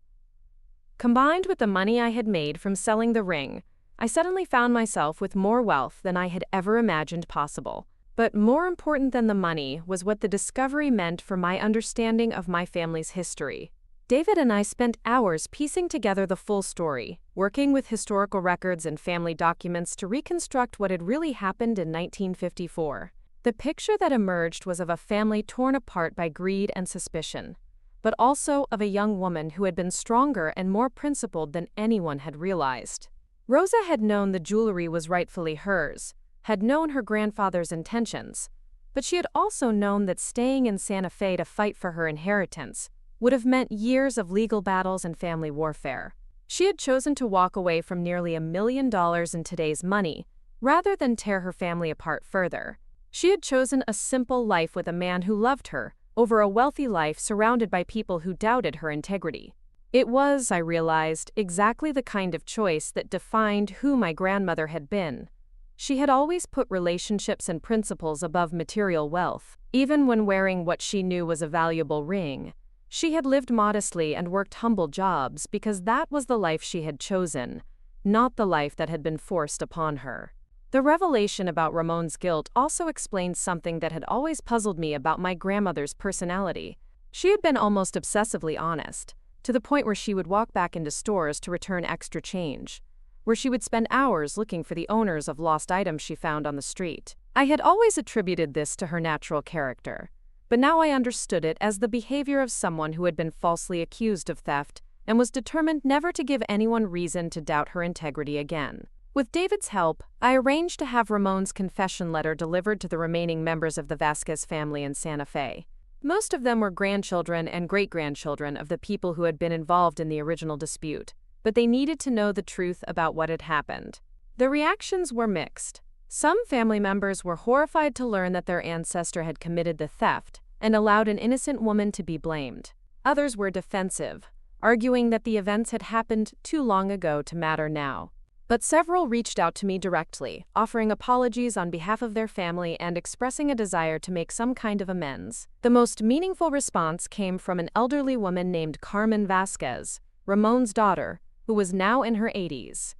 Combined with the money I had made from selling the ring, I suddenly found myself with more wealth than I had ever imagined possible. But more important than the money was what the discovery meant for my understanding of my family's history. David and I spent hours piecing together the full story, working with historical records and family documents to reconstruct what had really happened in 1954. The picture that emerged was of a family torn apart by greed and suspicion, but also of a young woman who had been stronger and more principled than anyone had realized. Rosa had known the jewelry was rightfully hers, had known her grandfather's intentions, but she had also known that staying in Santa Fe to fight for her inheritance would have meant years of legal battles and family warfare. She had chosen to walk away from nearly $1 million in today's money, rather than tear her family apart further. She had chosen a simple life with a man who loved her, over a wealthy life surrounded by people who doubted her integrity. It was, I realized, exactly the kind of choice that defined who my grandmother had been. She had always put relationships and principles above material wealth, even when wearing what she knew was a valuable ring. She had lived modestly and worked humble jobs because that was the life she had chosen, not the life that had been forced upon her. The revelation about Ramon's guilt also explained something that had always puzzled me about my grandmother's personality. She had been almost obsessively honest, to the point where she would walk back into stores to return extra change, where she would spend hours looking for the owners of lost items she found on the street. I had always attributed this to her natural character, but now I understood it as the behavior of someone who had been falsely accused of theft and was determined never to give anyone reason to doubt her integrity again. With David's help, I arranged to have Ramon's confession letter delivered to the remaining members of the Vasquez family in Santa Fe. Most of them were grandchildren and great-grandchildren of the people who had been involved in the original dispute, but they needed to know the truth about what had happened. The reactions were mixed. Some family members were horrified to learn that their ancestor had committed the theft and allowed an innocent woman to be blamed. Others were defensive, arguing that the events had happened too long ago to matter now. But several reached out to me directly, offering apologies on behalf of their family and expressing a desire to make some kind of amends. The most meaningful response came from an elderly woman named Carmen Vasquez, Ramon's daughter, who was now in her 80s.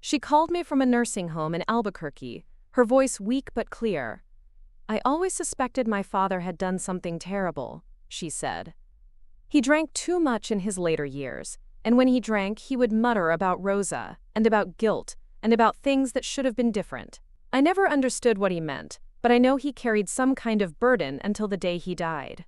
She called me from a nursing home in Albuquerque, her voice weak but clear. "I always suspected my father had done something terrible," she said. "He drank too much in his later years, and when he drank, he would mutter about Rosa, and about guilt, and about things that should have been different. I never understood what he meant, but I know he carried some kind of burden until the day he died.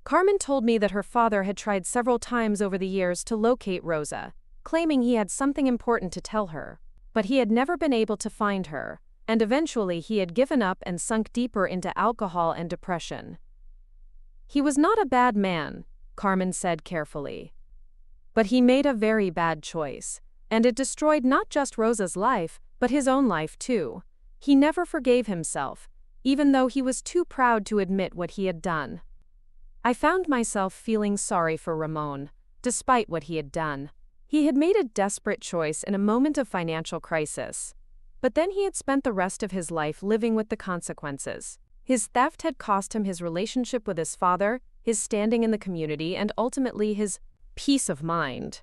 Carmen told me that her father had tried several times over the years to locate Rosa, claiming he had something important to tell her. But he had never been able to find her, and eventually he had given up and sunk deeper into alcohol and depression. He was not a bad man, Carmen said carefully. But he made a very bad choice, and it destroyed not just Rosa's life, but his own life too. He never forgave himself, even though he was too proud to admit what he had done. I found myself feeling sorry for Ramon, despite what he had done. He had made a desperate choice in a moment of financial crisis. But then he had spent the rest of his life living with the consequences. His theft had cost him his relationship with his father, his standing in the community, and ultimately his peace of mind.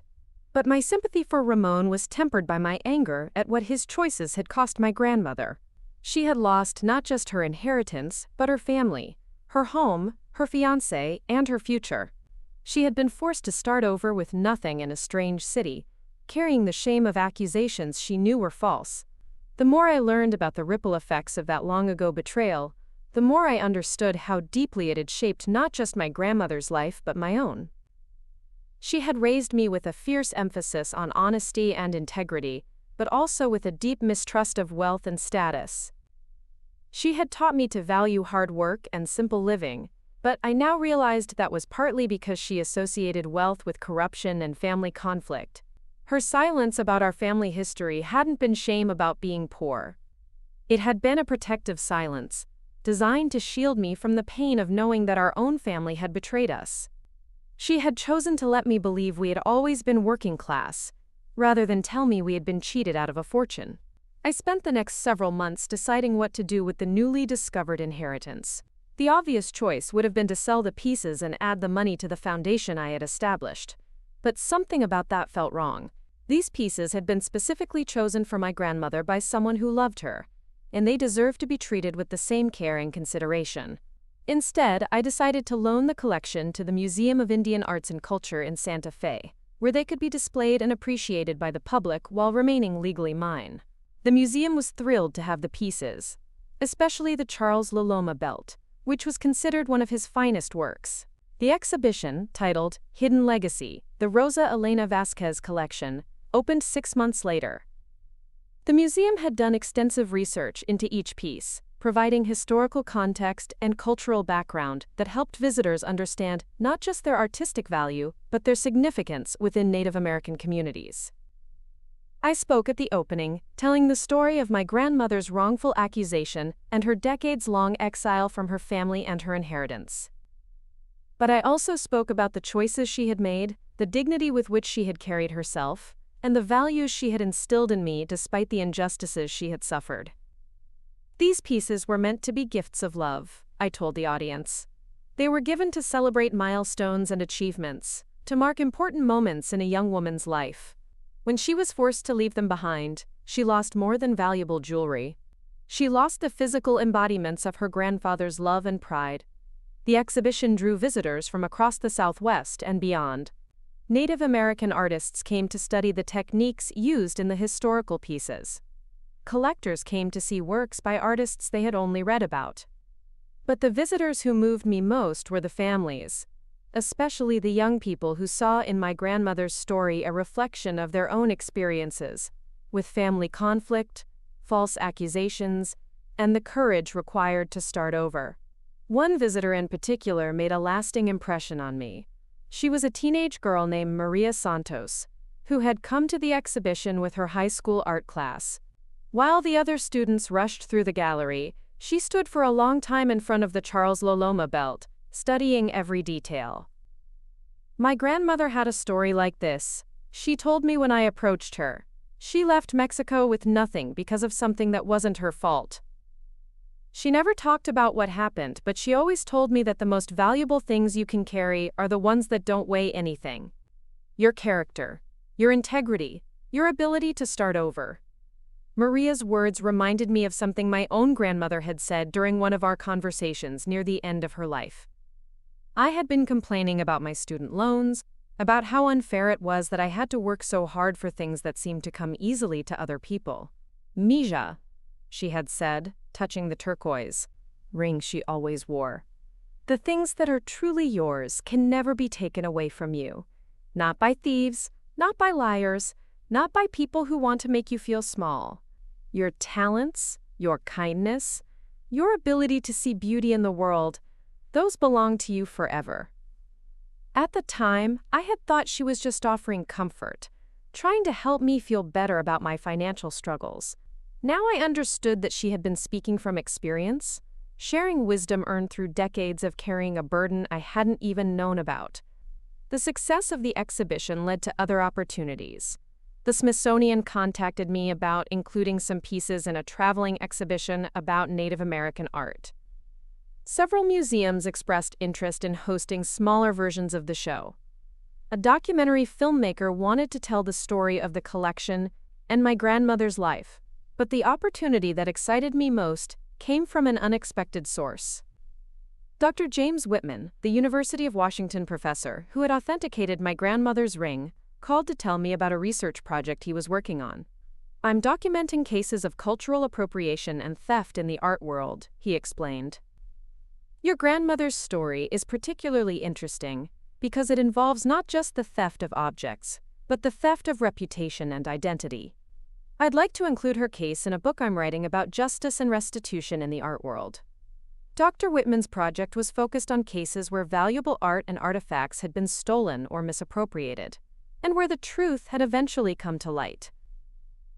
But my sympathy for Ramon was tempered by my anger at what his choices had cost my grandmother. She had lost not just her inheritance, but her family, her home, her fiancé, and her future. She had been forced to start over with nothing in a strange city, carrying the shame of accusations she knew were false. The more I learned about the ripple effects of that long-ago betrayal, the more I understood how deeply it had shaped not just my grandmother's life but my own. She had raised me with a fierce emphasis on honesty and integrity, but also with a deep mistrust of wealth and status. She had taught me to value hard work and simple living, but I now realized that was partly because she associated wealth with corruption and family conflict. Her silence about our family history hadn't been shame about being poor. It had been a protective silence, designed to shield me from the pain of knowing that our own family had betrayed us. She had chosen to let me believe we had always been working class, rather than tell me we had been cheated out of a fortune. I spent the next several months deciding what to do with the newly discovered inheritance. The obvious choice would have been to sell the pieces and add the money to the foundation I had established. But something about that felt wrong. These pieces had been specifically chosen for my grandmother by someone who loved her, and they deserved to be treated with the same care and consideration. Instead, I decided to loan the collection to the Museum of Indian Arts and Culture in Santa Fe, where they could be displayed and appreciated by the public while remaining legally mine. The museum was thrilled to have the pieces, especially the Charles Loloma belt, which was considered one of his finest works. The exhibition, titled Hidden Legacy, the Rosa Elena Vasquez Collection, opened 6 months later. The museum had done extensive research into each piece, providing historical context and cultural background that helped visitors understand not just their artistic value, but their significance within Native American communities. I spoke at the opening, telling the story of my grandmother's wrongful accusation and her decades-long exile from her family and her inheritance. But I also spoke about the choices she had made, the dignity with which she had carried herself, and the values she had instilled in me despite the injustices she had suffered. These pieces were meant to be gifts of love, I told the audience. They were given to celebrate milestones and achievements, to mark important moments in a young woman's life. When she was forced to leave them behind, she lost more than valuable jewelry. She lost the physical embodiments of her grandfather's love and pride. The exhibition drew visitors from across the Southwest and beyond. Native American artists came to study the techniques used in the historical pieces. Collectors came to see works by artists they had only read about. But the visitors who moved me most were the families, especially the young people who saw in my grandmother's story a reflection of their own experiences, with family conflict, false accusations, and the courage required to start over. One visitor in particular made a lasting impression on me. She was a teenage girl named Maria Santos, who had come to the exhibition with her high school art class. While the other students rushed through the gallery, she stood for a long time in front of the Charles Loloma belt, studying every detail. My grandmother had a story like this. She told me when I approached her. She left Mexico with nothing because of something that wasn't her fault. She never talked about what happened, but she always told me that the most valuable things you can carry are the ones that don't weigh anything. Your character, your integrity, your ability to start over. Maria's words reminded me of something my own grandmother had said during one of our conversations near the end of her life. I had been complaining about my student loans, about how unfair it was that I had to work so hard for things that seemed to come easily to other people. Mija, she had said, touching the turquoise ring she always wore. The things that are truly yours can never be taken away from you. Not by thieves, not by liars, not by people who want to make you feel small. Your talents, your kindness, your ability to see beauty in the world, those belong to you forever. At the time, I had thought she was just offering comfort, trying to help me feel better about my financial struggles. Now I understood that she had been speaking from experience, sharing wisdom earned through decades of carrying a burden I hadn't even known about. The success of the exhibition led to other opportunities. The Smithsonian contacted me about including some pieces in a traveling exhibition about Native American art. Several museums expressed interest in hosting smaller versions of the show. A documentary filmmaker wanted to tell the story of the collection and my grandmother's life, but the opportunity that excited me most came from an unexpected source. Dr. James Whitman, the University of Washington professor who had authenticated my grandmother's ring, called to tell me about a research project he was working on. "I'm documenting cases of cultural appropriation and theft in the art world," he explained. "Your grandmother's story is particularly interesting because it involves not just the theft of objects, but the theft of reputation and identity. I'd like to include her case in a book I'm writing about justice and restitution in the art world." Dr. Whitman's project was focused on cases where valuable art and artifacts had been stolen or misappropriated, and where the truth had eventually come to light.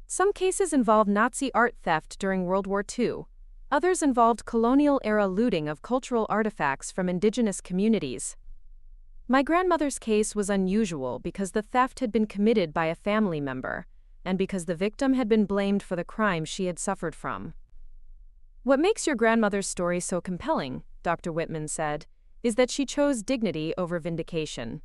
Some cases involved Nazi art theft during World War II. Others involved colonial-era looting of cultural artifacts from indigenous communities. My grandmother's case was unusual because the theft had been committed by a family member, and because the victim had been blamed for the crime she had suffered from. "What makes your grandmother's story so compelling," Dr. Whitman said, "is that she chose dignity over vindication.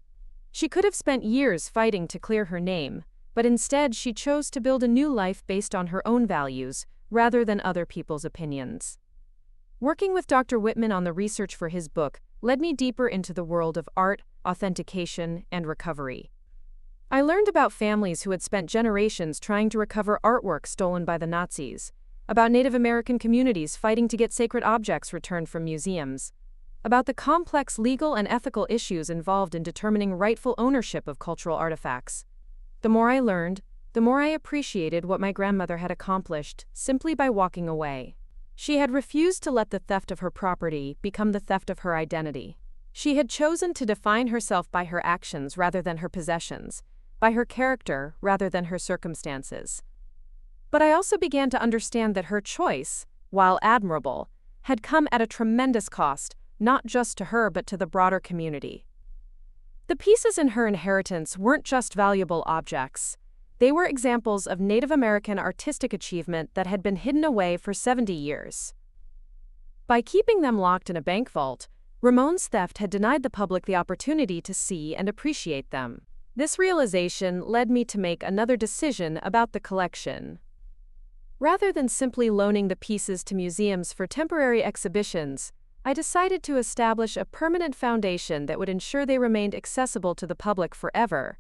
She could have spent years fighting to clear her name, but instead she chose to build a new life based on her own values, rather than other people's opinions." Working with Dr. Whitman on the research for his book led me deeper into the world of art, authentication, and recovery. I learned about families who had spent generations trying to recover artwork stolen by the Nazis, about Native American communities fighting to get sacred objects returned from museums, about the complex legal and ethical issues involved in determining rightful ownership of cultural artifacts. The more I learned, the more I appreciated what my grandmother had accomplished simply by walking away. She had refused to let the theft of her property become the theft of her identity. She had chosen to define herself by her actions rather than her possessions, by her character rather than her circumstances. But I also began to understand that her choice, while admirable, had come at a tremendous cost, not just to her but to the broader community. The pieces in her inheritance weren't just valuable objects. They were examples of Native American artistic achievement that had been hidden away for 70 years. By keeping them locked in a bank vault, Ramon's theft had denied the public the opportunity to see and appreciate them. This realization led me to make another decision about the collection. Rather than simply loaning the pieces to museums for temporary exhibitions, I decided to establish a permanent foundation that would ensure they remained accessible to the public forever.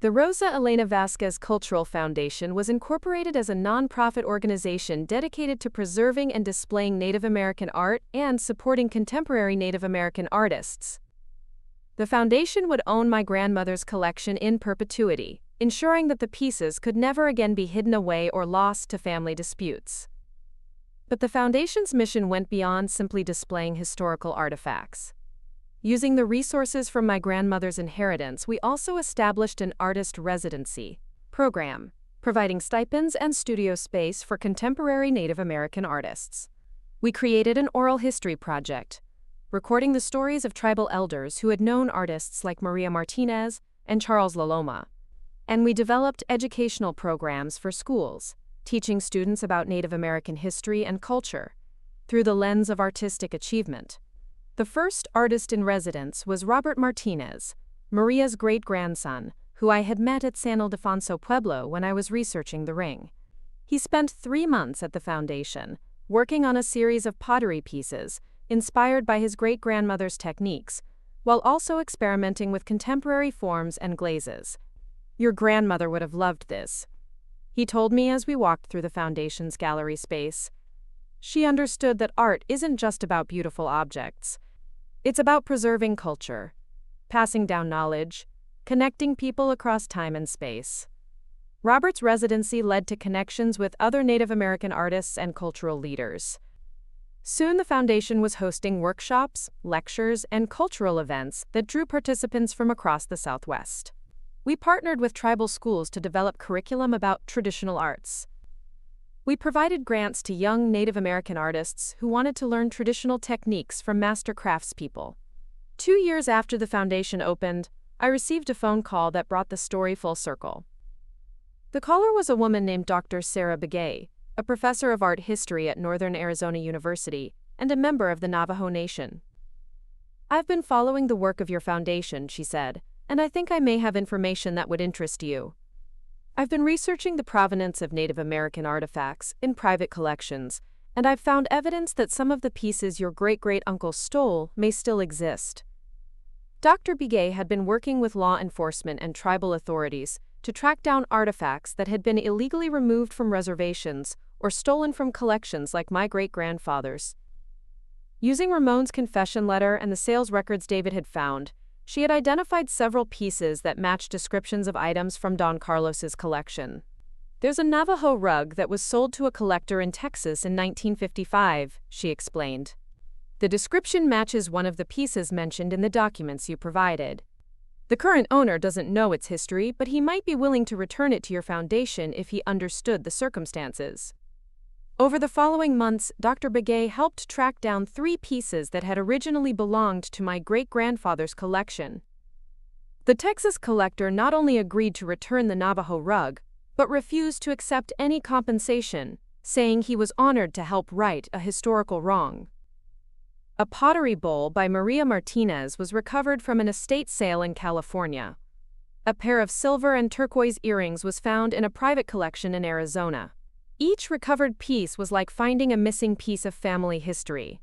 The Rosa Elena Vasquez Cultural Foundation was incorporated as a nonprofit organization dedicated to preserving and displaying Native American art and supporting contemporary Native American artists. The foundation would own my grandmother's collection in perpetuity, ensuring that the pieces could never again be hidden away or lost to family disputes. But the foundation's mission went beyond simply displaying historical artifacts. Using the resources from my grandmother's inheritance, we also established an artist residency program, providing stipends and studio space for contemporary Native American artists. We created an oral history project, recording the stories of tribal elders who had known artists like Maria Martinez and Charles Laloma. And we developed educational programs for schools, teaching students about Native American history and culture through the lens of artistic achievement. The first artist in residence was Robert Martinez, Maria's great-grandson, who I had met at San Ildefonso Pueblo when I was researching the ring. He spent 3 months at the foundation, working on a series of pottery pieces inspired by his great-grandmother's techniques, while also experimenting with contemporary forms and glazes. "Your grandmother would have loved this," he told me as we walked through the Foundation's gallery space. She understood that art isn't just about beautiful objects. It's about preserving culture, passing down knowledge, connecting people across time and space. Robert's residency led to connections with other Native American artists and cultural leaders. Soon the Foundation was hosting workshops, lectures, and cultural events that drew participants from across the Southwest. We partnered with tribal schools to develop curriculum about traditional arts. We provided grants to young Native American artists who wanted to learn traditional techniques from master craftspeople. 2 years after the Foundation opened, I received a phone call that brought the story full circle. The caller was a woman named Dr. Sarah Begay, a professor of art history at Northern Arizona University and a member of the Navajo Nation. "I've been following the work of your foundation," she said, "and I think I may have information that would interest you. I've been researching the provenance of Native American artifacts in private collections, and I've found evidence that some of the pieces your great-great-uncle stole may still exist." Dr. Begay had been working with law enforcement and tribal authorities to track down artifacts that had been illegally removed from reservations or stolen from collections like my great-grandfather's. Using Ramon's confession letter and the sales records David had found, she had identified several pieces that matched descriptions of items from Don Carlos's collection. "There's a Navajo rug that was sold to a collector in Texas in 1955, she explained. "The description matches one of the pieces mentioned in the documents you provided. The current owner doesn't know its history, but he might be willing to return it to your foundation if he understood the circumstances." Over the following months, Dr. Begay helped track down 3 pieces that had originally belonged to my great-grandfather's collection. The Texas collector not only agreed to return the Navajo rug, but refused to accept any compensation, saying he was honored to help right a historical wrong. A pottery bowl by Maria Martinez was recovered from an estate sale in California. A pair of silver and turquoise earrings was found in a private collection in Arizona. Each recovered piece was like finding a missing piece of family history.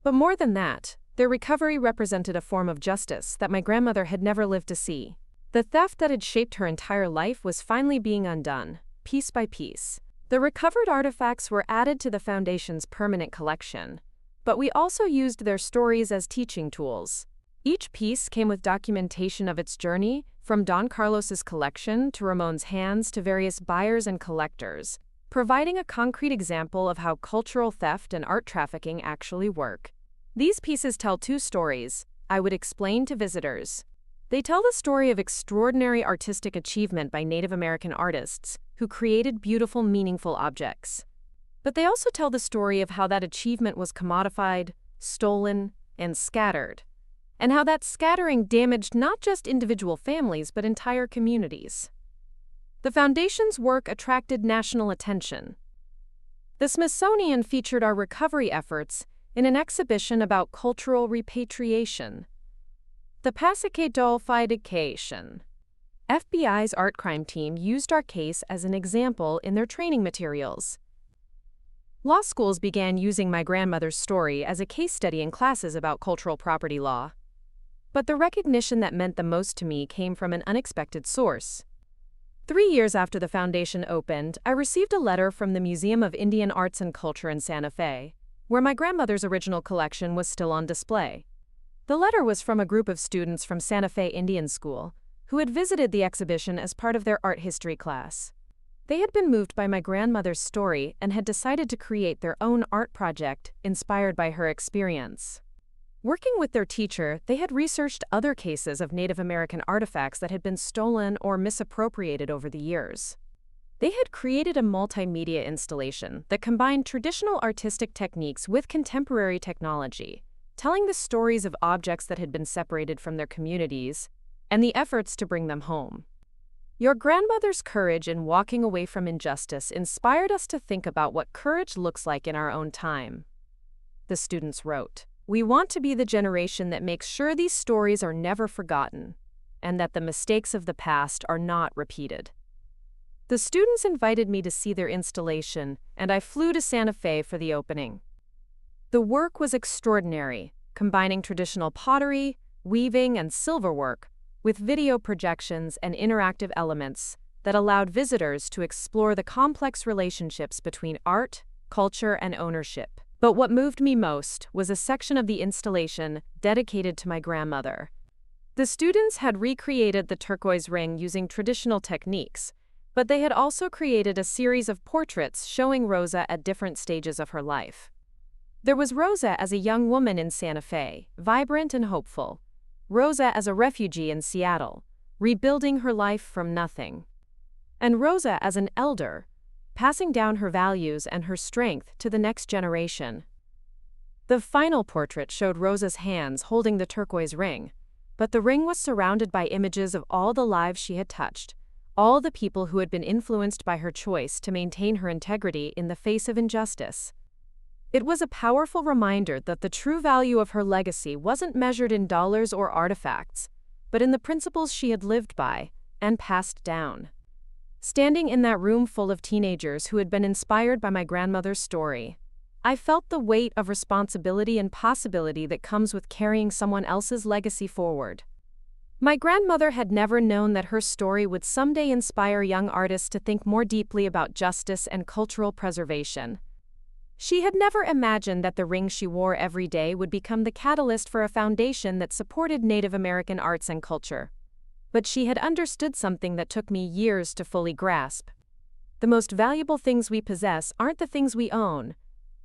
But more than that, their recovery represented a form of justice that my grandmother had never lived to see. The theft that had shaped her entire life was finally being undone, piece by piece. The recovered artifacts were added to the Foundation's permanent collection, but we also used their stories as teaching tools. Each piece came with documentation of its journey, from Don Carlos's collection to Ramon's hands to various buyers and collectors, providing a concrete example of how cultural theft and art trafficking actually work. These pieces tell 2 stories, I would explain to visitors. They tell the story of extraordinary artistic achievement by Native American artists who created beautiful, meaningful objects. But they also tell the story of how that achievement was commodified, stolen, and scattered, and how that scattering damaged not just individual families but entire communities. The Foundation's work attracted national attention. The Smithsonian featured our recovery efforts in an exhibition about cultural repatriation. The Pacification. FBI's art crime team used our case as an example in their training materials. Law schools began using my grandmother's story as a case study in classes about cultural property law. But the recognition that meant the most to me came from an unexpected source. 3 years after the Foundation opened, I received a letter from the Museum of Indian Arts and Culture in Santa Fe, where my grandmother's original collection was still on display. The letter was from a group of students from Santa Fe Indian School, who had visited the exhibition as part of their art history class. They had been moved by my grandmother's story and had decided to create their own art project inspired by her experience. Working with their teacher, they had researched other cases of Native American artifacts that had been stolen or misappropriated over the years. They had created a multimedia installation that combined traditional artistic techniques with contemporary technology, telling the stories of objects that had been separated from their communities and the efforts to bring them home. Your grandmother's courage in walking away from injustice inspired us to think about what courage looks like in our own time. The students wrote, "We want to be the generation that makes sure these stories are never forgotten, and that the mistakes of the past are not repeated." The students invited me to see their installation, and I flew to Santa Fe for the opening. The work was extraordinary, combining traditional pottery, weaving, and silverwork, with video projections and interactive elements that allowed visitors to explore the complex relationships between art, culture, and ownership. But what moved me most was a section of the installation dedicated to my grandmother. The students had recreated the turquoise ring using traditional techniques, but they had also created a series of portraits showing Rosa at different stages of her life. There was Rosa as a young woman in Santa Fe, vibrant and hopeful. Rosa as a refugee in Seattle, rebuilding her life from nothing. And Rosa as an elder, passing down her values and her strength to the next generation. The final portrait showed Rosa's hands holding the turquoise ring, but the ring was surrounded by images of all the lives she had touched, all the people who had been influenced by her choice to maintain her integrity in the face of injustice. It was a powerful reminder that the true value of her legacy wasn't measured in dollars or artifacts, but in the principles she had lived by and passed down. Standing in that room full of teenagers who had been inspired by my grandmother's story, I felt the weight of responsibility and possibility that comes with carrying someone else's legacy forward. My grandmother had never known that her story would someday inspire young artists to think more deeply about justice and cultural preservation. She had never imagined that the ring she wore every day would become the catalyst for a foundation that supported Native American arts and culture. But she had understood something that took me years to fully grasp. The most valuable things we possess aren't the things we own,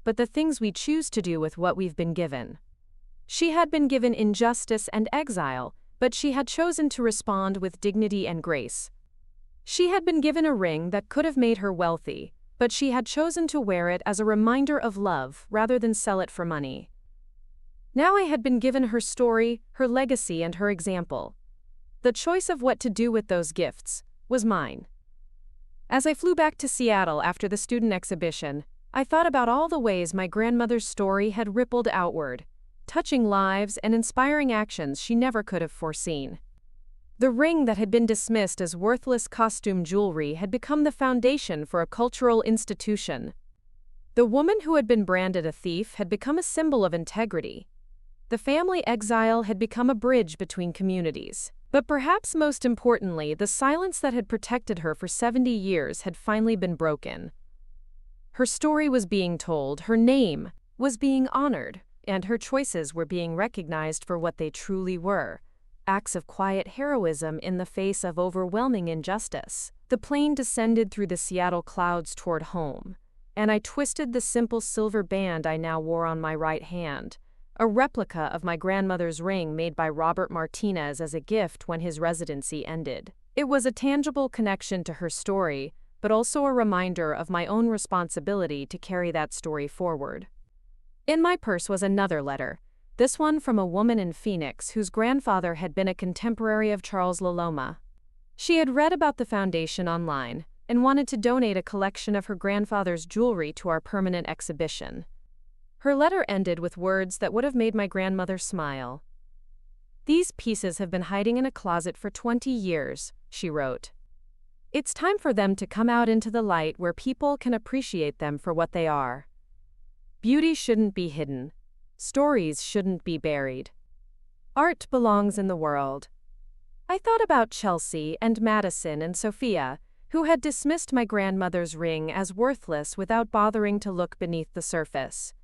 but the things we choose to do with what we've been given. She had been given injustice and exile, but she had chosen to respond with dignity and grace. She had been given a ring that could have made her wealthy, but she had chosen to wear it as a reminder of love rather than sell it for money. Now I had been given her story, her legacy, and her example. The choice of what to do with those gifts was mine. As I flew back to Seattle after the student exhibition, I thought about all the ways my grandmother's story had rippled outward, touching lives and inspiring actions she never could have foreseen. The ring that had been dismissed as worthless costume jewelry had become the foundation for a cultural institution. The woman who had been branded a thief had become a symbol of integrity. The family exile had become a bridge between communities. But perhaps most importantly, the silence that had protected her for 70 years had finally been broken. Her story was being told, her name was being honored, and her choices were being recognized for what they truly were: acts of quiet heroism in the face of overwhelming injustice. The plane descended through the Seattle clouds toward home, and I twisted the simple silver band I now wore on my right hand, a replica of my grandmother's ring made by Robert Martinez as a gift when his residency ended. It was a tangible connection to her story, but also a reminder of my own responsibility to carry that story forward. In my purse was another letter, this one from a woman in Phoenix whose grandfather had been a contemporary of Charles Laloma. She had read about the foundation online and wanted to donate a collection of her grandfather's jewelry to our permanent exhibition. Her letter ended with words that would have made my grandmother smile. "These pieces have been hiding in a closet for 20 years, she wrote. "It's time for them to come out into the light where people can appreciate them for what they are. Beauty shouldn't be hidden. Stories shouldn't be buried. Art belongs in the world." I thought about Chelsea and Madison and Sophia, who had dismissed my grandmother's ring as worthless without bothering to look beneath the surface.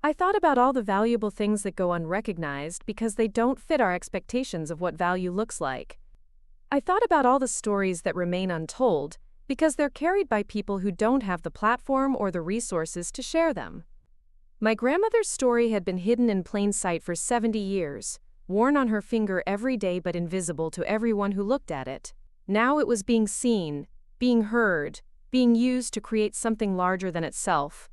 I thought about all the valuable things that go unrecognized because they don't fit our expectations of what value looks like. I thought about all the stories that remain untold because they're carried by people who don't have the platform or the resources to share them. My grandmother's story had been hidden in plain sight for 70 years, worn on her finger every day but invisible to everyone who looked at it. Now it was being seen, being heard, being used to create something larger than itself.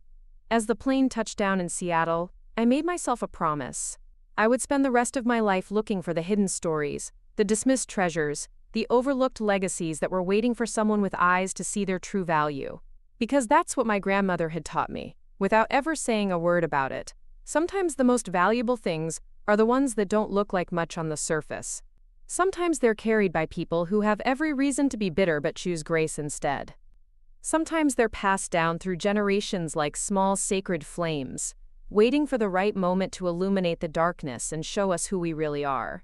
As the plane touched down in Seattle, I made myself a promise. I would spend the rest of my life looking for the hidden stories, the dismissed treasures, the overlooked legacies that were waiting for someone with eyes to see their true value. Because that's what my grandmother had taught me, without ever saying a word about it. Sometimes the most valuable things are the ones that don't look like much on the surface. Sometimes they're carried by people who have every reason to be bitter but choose grace instead. Sometimes they're passed down through generations like small sacred flames, waiting for the right moment to illuminate the darkness and show us who we really are.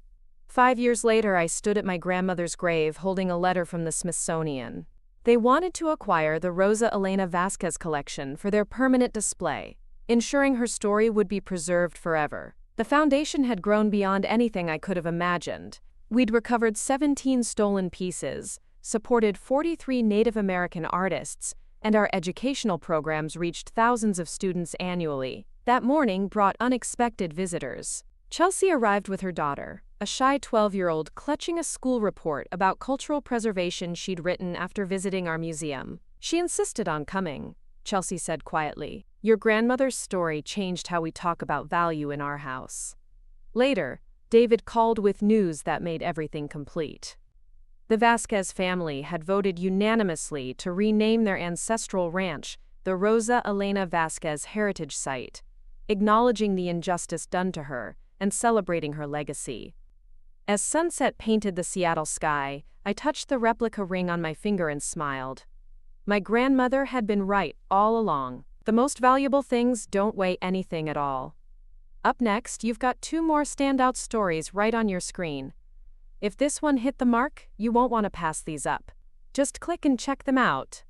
5 years later, I stood at my grandmother's grave holding a letter from the Smithsonian. They wanted to acquire the Rosa Elena Vasquez collection for their permanent display, ensuring her story would be preserved forever. The foundation had grown beyond anything I could have imagined. We'd recovered 17 stolen pieces, supported 43 Native American artists, and our educational programs reached thousands of students annually. That morning brought unexpected visitors. Chelsea arrived with her daughter, a shy 12-year-old clutching a school report about cultural preservation she'd written after visiting our museum. She insisted on coming, Chelsea said quietly. Your grandmother's story changed how we talk about value in our house. Later, David called with news that made everything complete. The Vasquez family had voted unanimously to rename their ancestral ranch the Rosa Elena Vasquez Heritage Site, acknowledging the injustice done to her and celebrating her legacy. As sunset painted the Seattle sky, I touched the replica ring on my finger and smiled. My grandmother had been right all along. The most valuable things don't weigh anything at all. Up next, you've got 2 more standout stories right on your screen. If this one hit the mark, you won't want to pass these up. Just click and check them out.